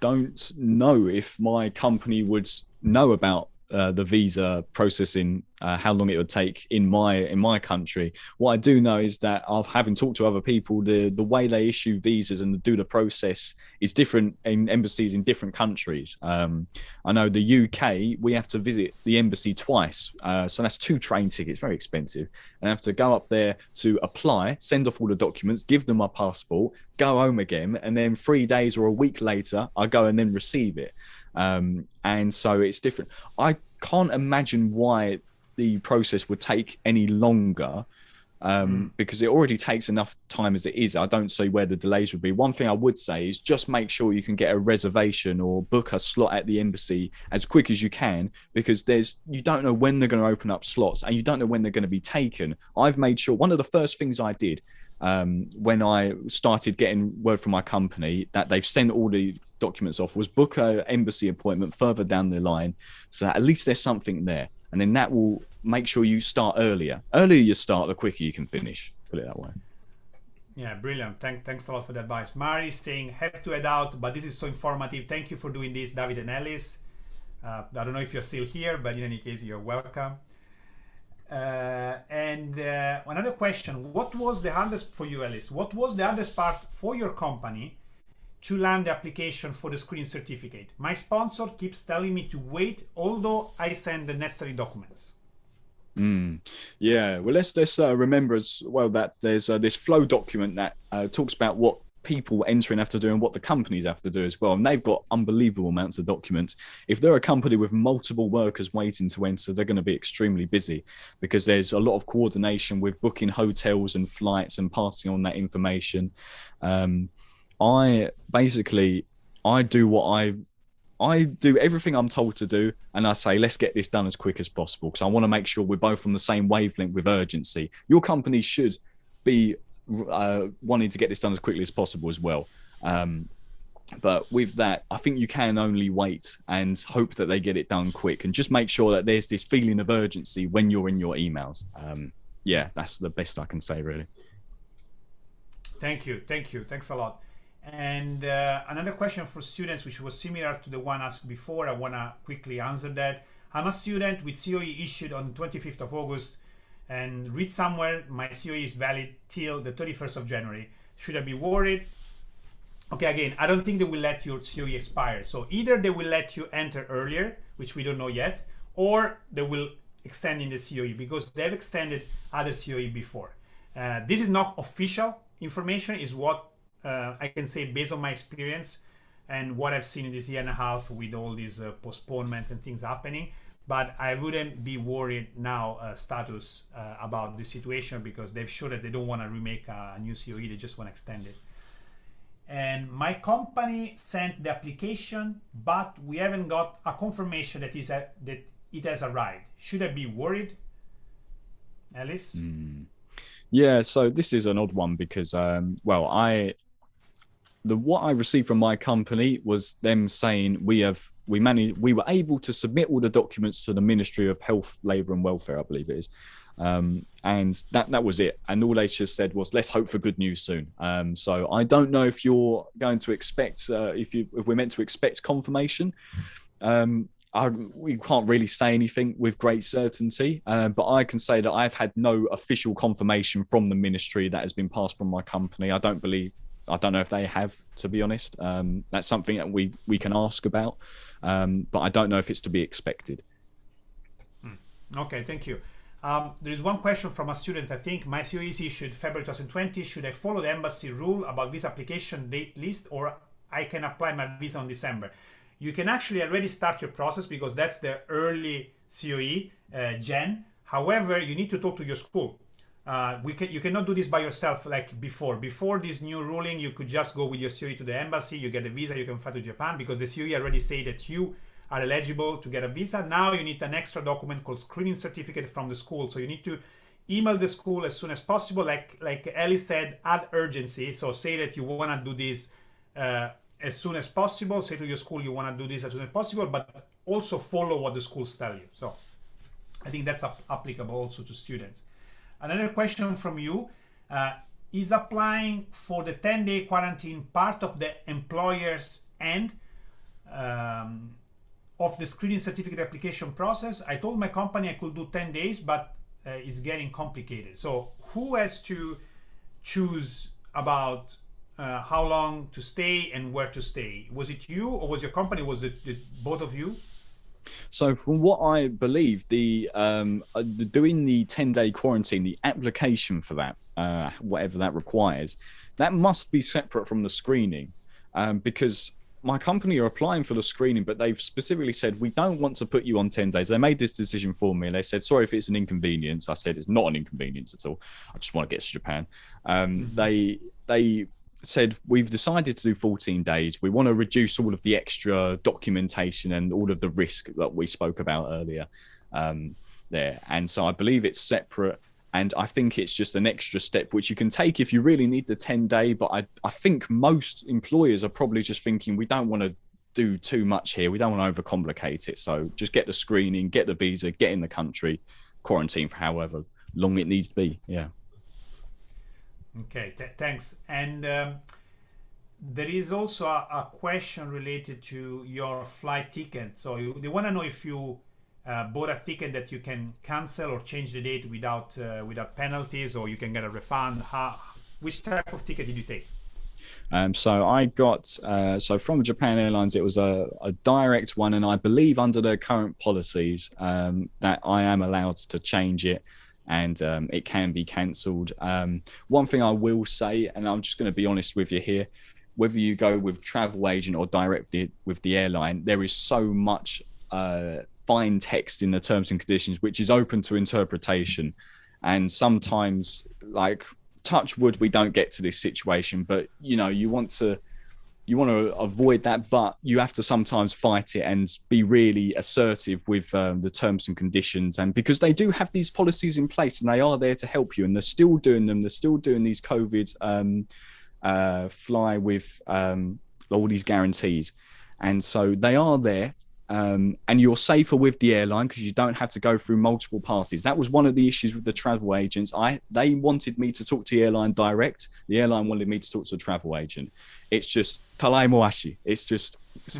don't know if my company would know about the visa processing, how long it would take in my country. What I do know is that having talked to other people, the way they issue visas and do the process is different in embassies in different countries. I know the UK, we have to visit the embassy twice, so that's 2 train tickets, very expensive, and I have to go up there to apply, send off all the documents, give them my passport, go home again, and then 3 days or a week later I go and then receive it. And so it's different. I can't imagine why the process would take any longer, because it already takes enough time as it is. I don't see where the delays would be. One thing I would say is just make sure you can get a reservation or book a slot at the embassy as quick as you can, because you don't know when they're going to open up slots and you don't know when they're going to be taken. I've made sure, one of the first things I did when I started getting word from my company that they've sent all the documents off, was book an embassy appointment further down the line, so that at least there's something there, and then that will make sure you start earlier. Earlier you start, the quicker you can finish, put it that way. Yeah, brilliant. Thanks a lot for the advice. Mari is saying, have to head out, but this is so informative. Thank you for doing this, David and Alice. I don't know if you're still here, but in any case, you're welcome. Another question, what was the hardest for you, Alice? What was the hardest part for your company to land the application for the screening certificate? My sponsor keeps telling me to wait, although I send the necessary documents. Yeah, well, let's remember as well that there's this flow document that talks about what people entering have to do and what the companies have to do as well, and they've got unbelievable amounts of documents. If they're a company with multiple workers waiting to enter, they're going to be extremely busy, because there's a lot of coordination with booking hotels and flights and passing on that information. I do what I I do everything I'm told to do, and I say, let's get this done as quick as possible because I want to make sure we're both on the same wavelength with urgency. Your company should be wanting to get this done as quickly as possible as well. But with that, I think you can only wait and hope that they get it done quick and just make sure that there's this feeling of urgency when you're in your emails. Yeah, that's the best I can say, really. Thank you. Thanks a lot. And another question for students, which was similar to the one asked before. I want to quickly answer that. I'm a student with COE issued on 25th of August and read somewhere my COE is valid till the 31st of January. Should I be worried? Okay, again, I don't think they will let your COE expire. So either they will let you enter earlier, which we don't know yet, or they will extend in the COE because they've extended other COE before. This is not official information, is what I can say based on my experience and what I've seen in this year and a half with all these postponement and things happening. But I wouldn't be worried now status about the situation because they've shown that they don't want to remake a new COE, they just want to extend it. And my company sent the application, but we haven't got a confirmation that it has arrived. Should I be worried, Alice? Yeah, so this is an odd one because, what I received from my company was them saying we were able to submit all the documents to the Ministry of Health, Labour and Welfare, I believe it is. And that was it. And all they just said was, let's hope for good news soon. So I don't know if you're going to expect, if we're meant to expect confirmation. We can't really say anything with great certainty, but I can say that I've had no official confirmation from the ministry that has been passed from my company. I don't know if they have, to be honest. That's something that we can ask about, but I don't know if it's to be expected. Okay, thank you. There is one question from a student. I think my COE is issued February 2020. Should I follow the embassy rule about visa application date list, or I can apply my visa in December? You can actually already start your process because that's the early COE, Jan. However, you need to talk to your school. You cannot do this by yourself like before. Before this new ruling, you could just go with your COE to the embassy, you get a visa, you can fly to Japan because the COE already say that you are eligible to get a visa. Now you need an extra document called screening certificate from the school. So you need to email the school as soon as possible. Like Ellie said, add urgency. So say that you want to do this as soon as possible. Say to your school you want to do this as soon as possible, but also follow what the schools tell you. So I think that's applicable also to students. Another question from you, is applying for the 10-day quarantine part of the employer's end of the screening certificate application process? I told my company I could do 10 days, but it's getting complicated. So who has to choose about how long to stay and where to stay? Was it you or was your company? Was it both of you? So from what I believe, doing the 10-day quarantine, the application for that, whatever that requires, that must be separate from the screening, because my company are applying for the screening, but they've specifically said, we don't want to put you on 10 days. They made this decision for me. And they said, sorry if it's an inconvenience. I said, it's not an inconvenience at all. I just want to get to Japan. They said, we've decided to do 14 days. We want to reduce all of the extra documentation and all of the risk that we spoke about earlier there. And so I believe it's separate. And I think it's just an extra step, which you can take if you really need the 10-day. But I think most employers are probably just thinking, we don't want to do too much here. We don't want to overcomplicate it. So just get the screening, get the visa, get in the country, quarantine for however long it needs to be. Yeah. Okay, thanks. And there is also a question related to your flight ticket. So they want to know if you bought a ticket that you can cancel or change the date without penalties, or you can get a refund. Which type of ticket did you take? So I got from Japan Airlines, it was a direct one, and I believe under their current policies that I am allowed to change it, and it can be cancelled. One thing I will say, and I'm just going to be honest with you here, whether you go with travel agent or directly with the airline, there is so much fine text in the terms and conditions which is open to interpretation, and sometimes, like, touch wood, we don't get to this situation, but you know, you want to you want to avoid that, but you have to sometimes fight it and be really assertive with the terms and conditions. And because they do have these policies in place and they are there to help you, and they're still doing them, they're still doing these COVID fly with all these guarantees. And so they are there. And you're safer with the airline because you don't have to go through multiple parties. That was one of the issues with the travel agents. They wanted me to talk to the airline direct. The airline wanted me to talk to a travel agent. It's just talai moashi. It's just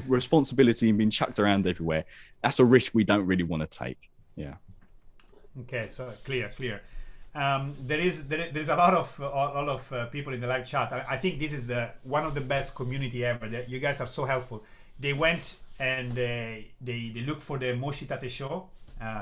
responsibility being chucked around everywhere. That's a risk we don't really want to take. Yeah. Okay, so clear. There is a lot of people in the live chat. I think this is one of the best community ever. You guys are so helpful. They went and they look for the Moshi Tate Sho.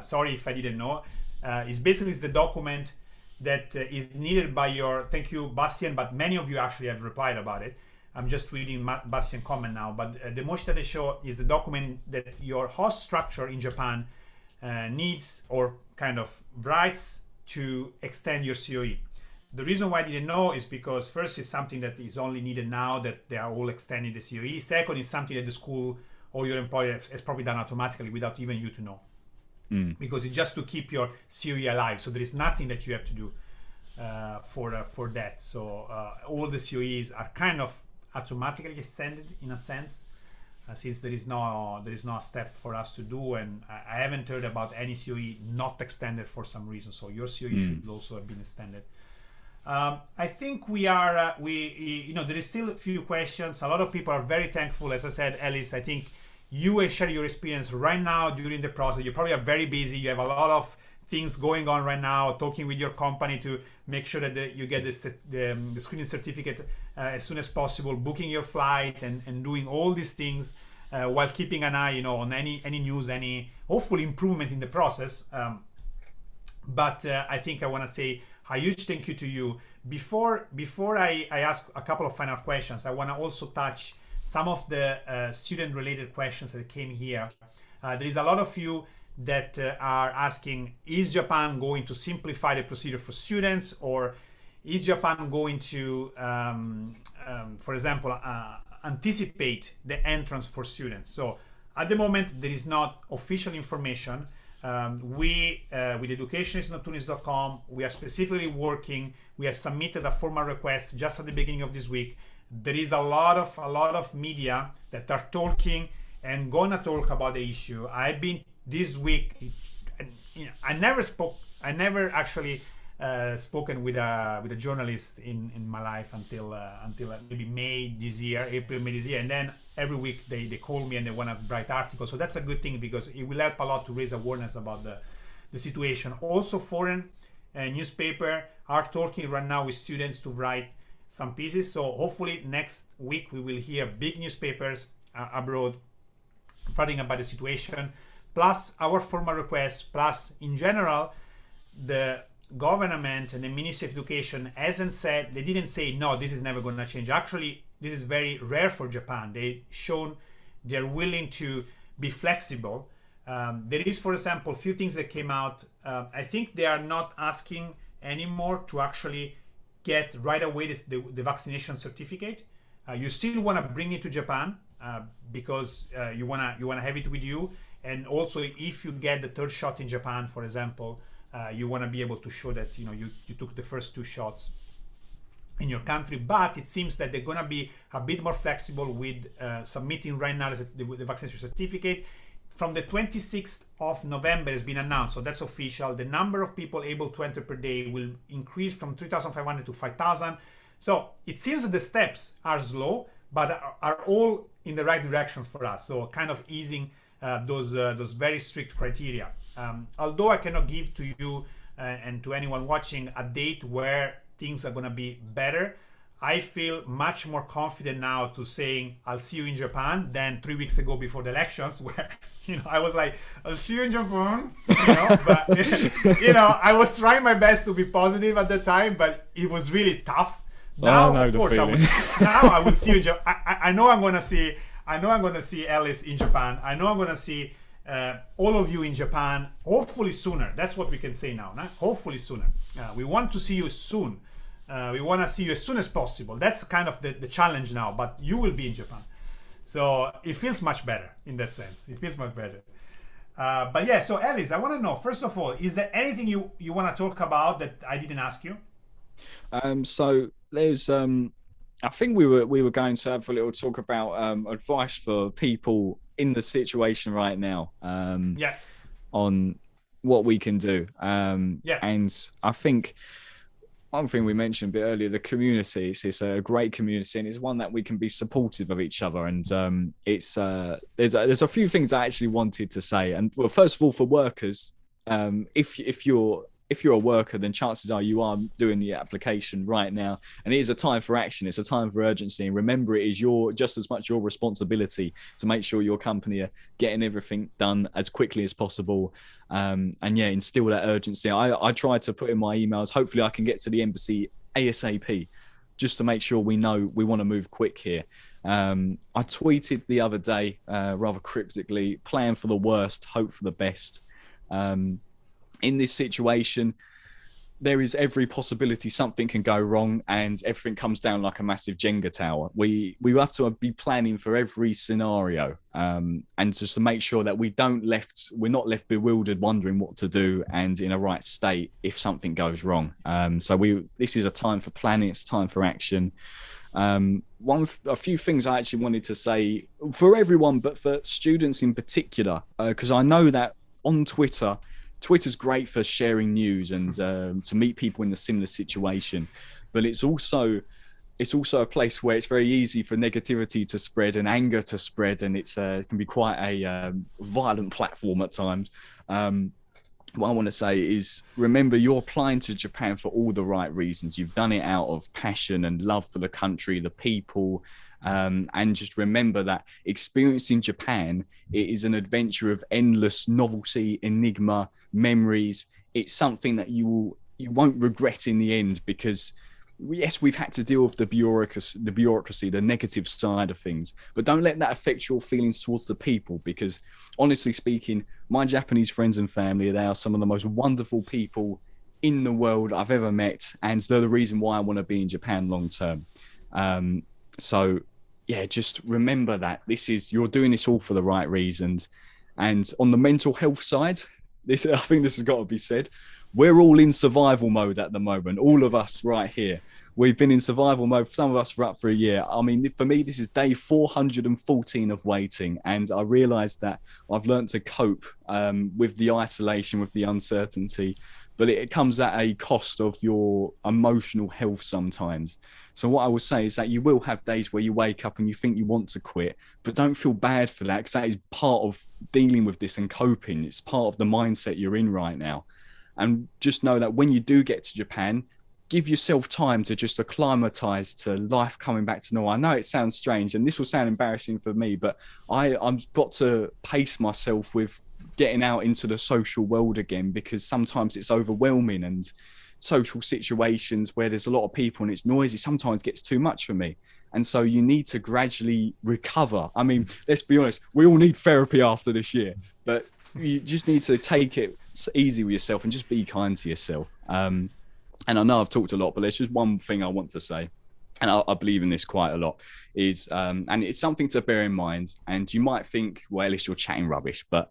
Sorry if I didn't know. It's basically the document that is needed by your, thank you Bastian, but many of you actually have replied about it. I'm just reading Bastian comment now, but the Moshi Tate Sho is the document that your host structure in Japan needs or kind of writes to extend your COE. The reason why I didn't know is because first, it's something that is only needed now that they are all extending the COE. Second, it's something that the school or your employer has probably done automatically without even you to know. Because it's just to keep your COE alive. So there is nothing that you have to do for that. So all the COEs are kind of automatically extended in a sense, since there is no step for us to do, and I haven't heard about any COE not extended for some reason. So your COE should also have been extended. I think we are there is still a few questions. A lot of people are very thankful. As I said, Alice, I think you will share your experience right now during the process. You probably are very busy. You have a lot of things going on right now, talking with your company to make sure that you get the screening certificate as soon as possible, booking your flight and doing all these things while keeping an eye on any news, any hopefully improvement in the process. But I think I want to say a huge thank you to you. Before I ask a couple of final questions, I want to also touch some of the student-related questions that came here. There is a lot of you that are asking, is Japan going to simplify the procedure for students, or is Japan going to, for example, anticipate the entrance for students? So at the moment, there is not official information. We, with educationisnottunis.com, we are specifically working. We have submitted a formal request just at the beginning of this week. There is a lot of media that are talking and gonna talk about the issue. I've been this week. I never actually spoken with a journalist in my life until maybe May this year, April, May this year, and then every week they call me and they want to write articles. So that's a good thing because it will help a lot to raise awareness about the situation. Also, foreign newspaper are talking right now with students to write some pieces. So hopefully next week we will hear big newspapers abroad writing about the situation, plus our formal requests, plus in general the government and the Ministry of Education hasn't said, they didn't say no, this is never going to change. Actually, this is very rare for Japan. They've shown they're willing to be flexible. There is, for example, a few things that came out. I think they are not asking anymore to actually get right away the vaccination certificate. You still want to bring it to Japan because you want to have it with you. And also, if you get the third shot in Japan, for example, you want to be able to show that you took the first 2 shots in your country. But it seems that they're going to be a bit more flexible with submitting right now the vaccination certificate. From the 26th of November has been announced, so that's official. The number of people able to enter per day will increase from 3,500 to 5,000. So it seems that the steps are slow, but are all in the right directions for us. So kind of easing those very strict criteria. Although I cannot give to you and to anyone watching a date where things are going to be better, I feel much more confident now to saying I'll see you in Japan than 3 weeks ago before the elections, where I was like, I'll see you in Japan, but I was trying my best to be positive at the time, but it was really tough. Now, of course, I would see you in Japan. I know I'm going to see Alice in Japan. I know I'm going to see all of you in Japan, hopefully sooner. That's what we can say now. Hopefully sooner. We want to see you soon. We want to see you as soon as possible. That's kind of the challenge now, but you will be in Japan. So it feels much better in that sense. It feels much better. But yeah, so Alice, I want to know, first of all, is there anything you want to talk about that I didn't ask you? So there's I think we were going to have a little talk about advice for people in the situation right now. Yeah. On what we can do. Yeah. And I think one thing we mentioned a bit earlier, the community, it's a great community and it's one that we can be supportive of each other. And there's a few things I actually wanted to say. And well, first of all, for workers, if you're a worker, then chances are you are doing the application right now. And it is a time for action. It's a time for urgency. And remember, it is just as much your responsibility to make sure your company are getting everything done as quickly as possible. And yeah, instill that urgency. I try to put in my emails. Hopefully I can get to the embassy ASAP just to make sure we know we want to move quick here. I tweeted the other day, rather cryptically, plan for the worst, hope for the best. In this situation, there is every possibility something can go wrong and everything comes down like a massive Jenga tower. We have to be planning for every scenario, and just to make sure that we're not left bewildered, wondering what to do and in a right state if something goes wrong. This is a time for planning. It's time for action. A few things I actually wanted to say for everyone, but for students in particular, because I know that on Twitter's great for sharing news and to meet people in a similar situation, but it's also a place where it's very easy for negativity to spread and anger to spread, and it can be quite a violent platform at times. What I want to say is, remember, you're applying to Japan for all the right reasons. You've done it out of passion and love for the country, the people. And just remember that experiencing Japan, it is an adventure of endless novelty, enigma, memories. It's something that you won't regret in the end, because yes, we've had to deal with the bureaucracy, the negative side of things, but don't let that affect your feelings towards the people, because honestly speaking, my Japanese friends and family, they are some of the most wonderful people in the world I've ever met, and they're the reason why I want to be in Japan long term. So yeah, just remember that you're doing this all for the right reasons. And on the mental health side, I think this has got to be said. We're all in survival mode at the moment. All of us right here. We've been in survival mode, some of us for up for a year. I mean, for me, this is day 414 of waiting. And I realized that I've learned to cope with the isolation, with the uncertainty, but it comes at a cost of your emotional health sometimes. So what I would say is that you will have days where you wake up and you think you want to quit, but don't feel bad for that, because that is part of dealing with this and coping. It's part of the mindset you're in right now. And just know that when you do get to Japan, give yourself time to just acclimatize to life coming back to normal. I know it sounds strange and this will sound embarrassing for me, but I've got to pace myself with getting out into the social world again, because sometimes it's overwhelming, and social situations where there's a lot of people and it's noisy sometimes gets too much for me. And so you need to gradually recover. I mean, let's be honest, we all need therapy after this year, but you just need to take it easy with yourself and just be kind to yourself. And I know I've talked a lot, but there's just one thing I want to say, and I believe in this quite a lot, is, and it's something to bear in mind. And you might think, well, Ellis, you're chatting rubbish, but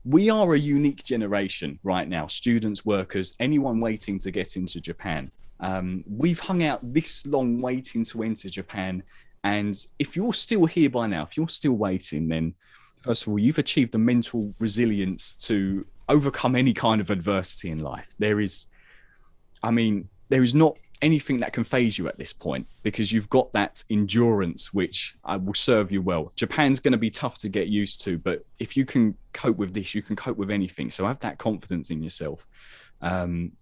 we are a unique generation right now, students, workers, anyone waiting to get into Japan. We've hung out this long waiting to enter Japan. And if you're still here by now, if you're still waiting, then first of all, you've achieved the mental resilience to overcome any kind of adversity in life. There is not anything that can phase you at this point, because you've got that endurance, which will serve you well. Japan's going to be tough to get used to, but if you can cope with this, you can cope with anything. So have that confidence in yourself,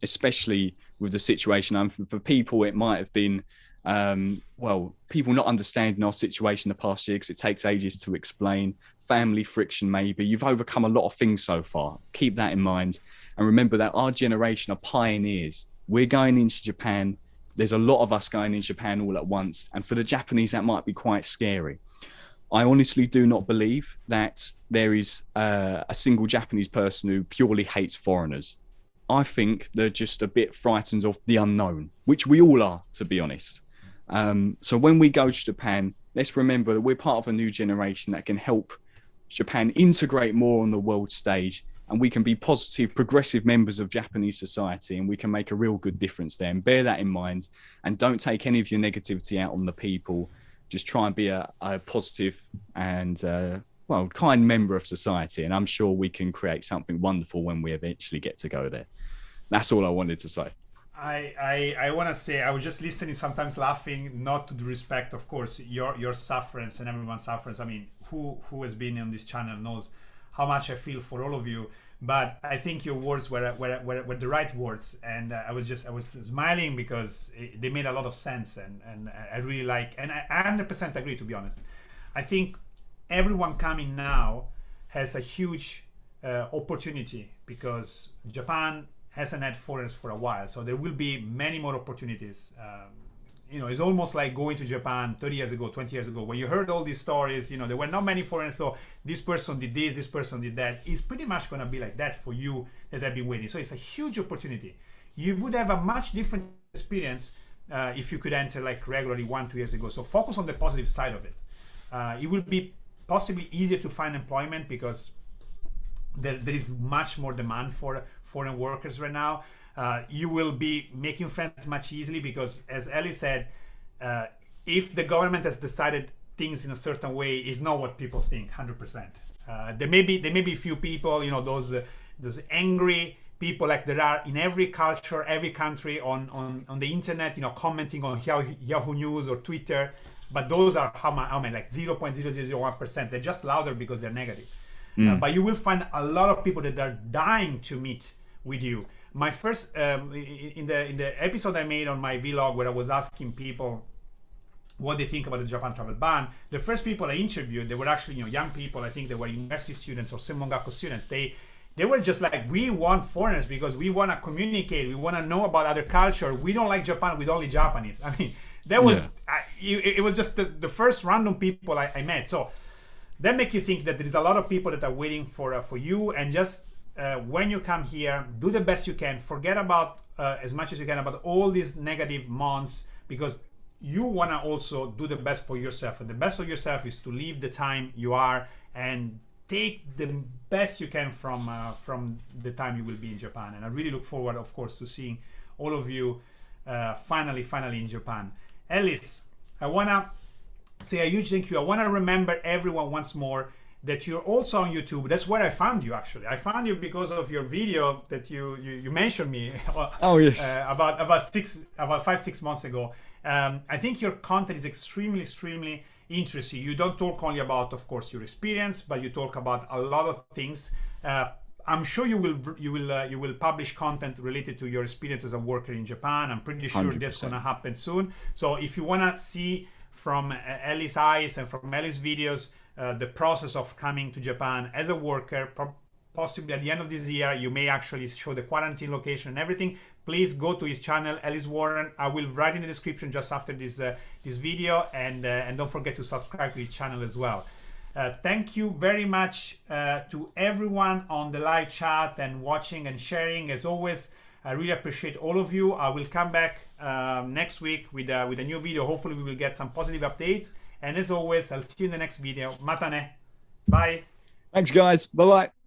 especially with the situation. For people, it might have been, people not understanding our situation the past year because it takes ages to explain. Family friction, maybe. You've overcome a lot of things so far. Keep that in mind. And remember that our generation are pioneers. We're going into Japan. There's a lot of us going into Japan all at once. And for the Japanese, that might be quite scary. I honestly do not believe that there is a single Japanese person who purely hates foreigners. I think they're just a bit frightened of the unknown, which we all are, to be honest. So when we go to Japan, let's remember that we're part of a new generation that can help Japan integrate more on the world stage, and we can be positive, progressive members of Japanese society, and we can make a real good difference there. And bear that in mind, and don't take any of your negativity out on the people. Just try and be a positive and kind member of society, and I'm sure we can create something wonderful when we eventually get to go there. That's all I wanted to say. I want to say, I was just listening, sometimes laughing, not to the respect, of course, your sufferance and everyone's sufferance. I mean, who has been on this channel knows how much I feel for all of you. But I think your words were the right words, and I was smiling because they made a lot of sense, and I really like, and I 100% agree, to be honest. I think everyone coming now has a huge opportunity, because Japan hasn't had foreigners for a while, so there will be many more opportunities. It's almost like going to Japan 30 years ago, 20 years ago, when you heard all these stories, there were not many foreigners, so this person did this, this person did that. It's pretty much going to be like that for you that have been waiting. So it's a huge opportunity. You would have a much different experience if you could enter like regularly 1-2 years ago. So focus on the positive side of it. It will be possibly easier to find employment, because there is much more demand for foreign workers right now. You will be making friends much easily, because, as Ellie said, if the government has decided things in a certain way, is not what people think 100%. There may be a few people, those angry people, like there are in every culture, every country, on the internet, commenting on Yahoo News or Twitter, but those are how many, like 0.0001%. They're just louder because they're negative. But you will find a lot of people that are dying to meet with you. My first in the episode I made on my vlog, where I was asking people what they think about the Japan travel ban, the first people I interviewed, they were actually young people. I think they were university students or Senmongakko students. They were just like, we want foreigners because we want to communicate, we want to know about other culture. We don't like Japan with only Japanese. I mean, that was it was just the first random people I met. So that make you think that there is a lot of people that are waiting for you, and just when you come here, do the best you can. Forget about as much as you can about all these negative months, because you want to also do the best for yourself, and the best for yourself is to leave the time you are and take the best you can from the time you will be in Japan. And I really look forward, of course, to seeing all of you finally in Japan. Ellis, I want to say a huge thank you. I want to remember everyone once more that you're also on YouTube. That's where I found you, actually. I found you because of your video that you mentioned me oh yes about 5-6 months ago. I think your content is extremely interesting. You don't talk only about, of course, your experience, but you talk about a lot of things. I'm sure you will publish content related to your experience as a worker in Japan. I'm pretty sure 100%. That's going to happen soon. So if you want to see from Ellie's eyes and from Ellie's videos the process of coming to Japan as a worker, possibly at the end of this year, you may actually show the quarantine location and everything, please go to his channel, Ellis Warren. I will write in the description just after this video, and don't forget to subscribe to his channel as well. Thank you very much to everyone on the live chat and watching and sharing. As always, I really appreciate all of you. I will come back next week with a new video. Hopefully we will get some positive updates. And as always, I'll see you in the next video. Mata ne. Bye. Thanks, guys. Bye-bye.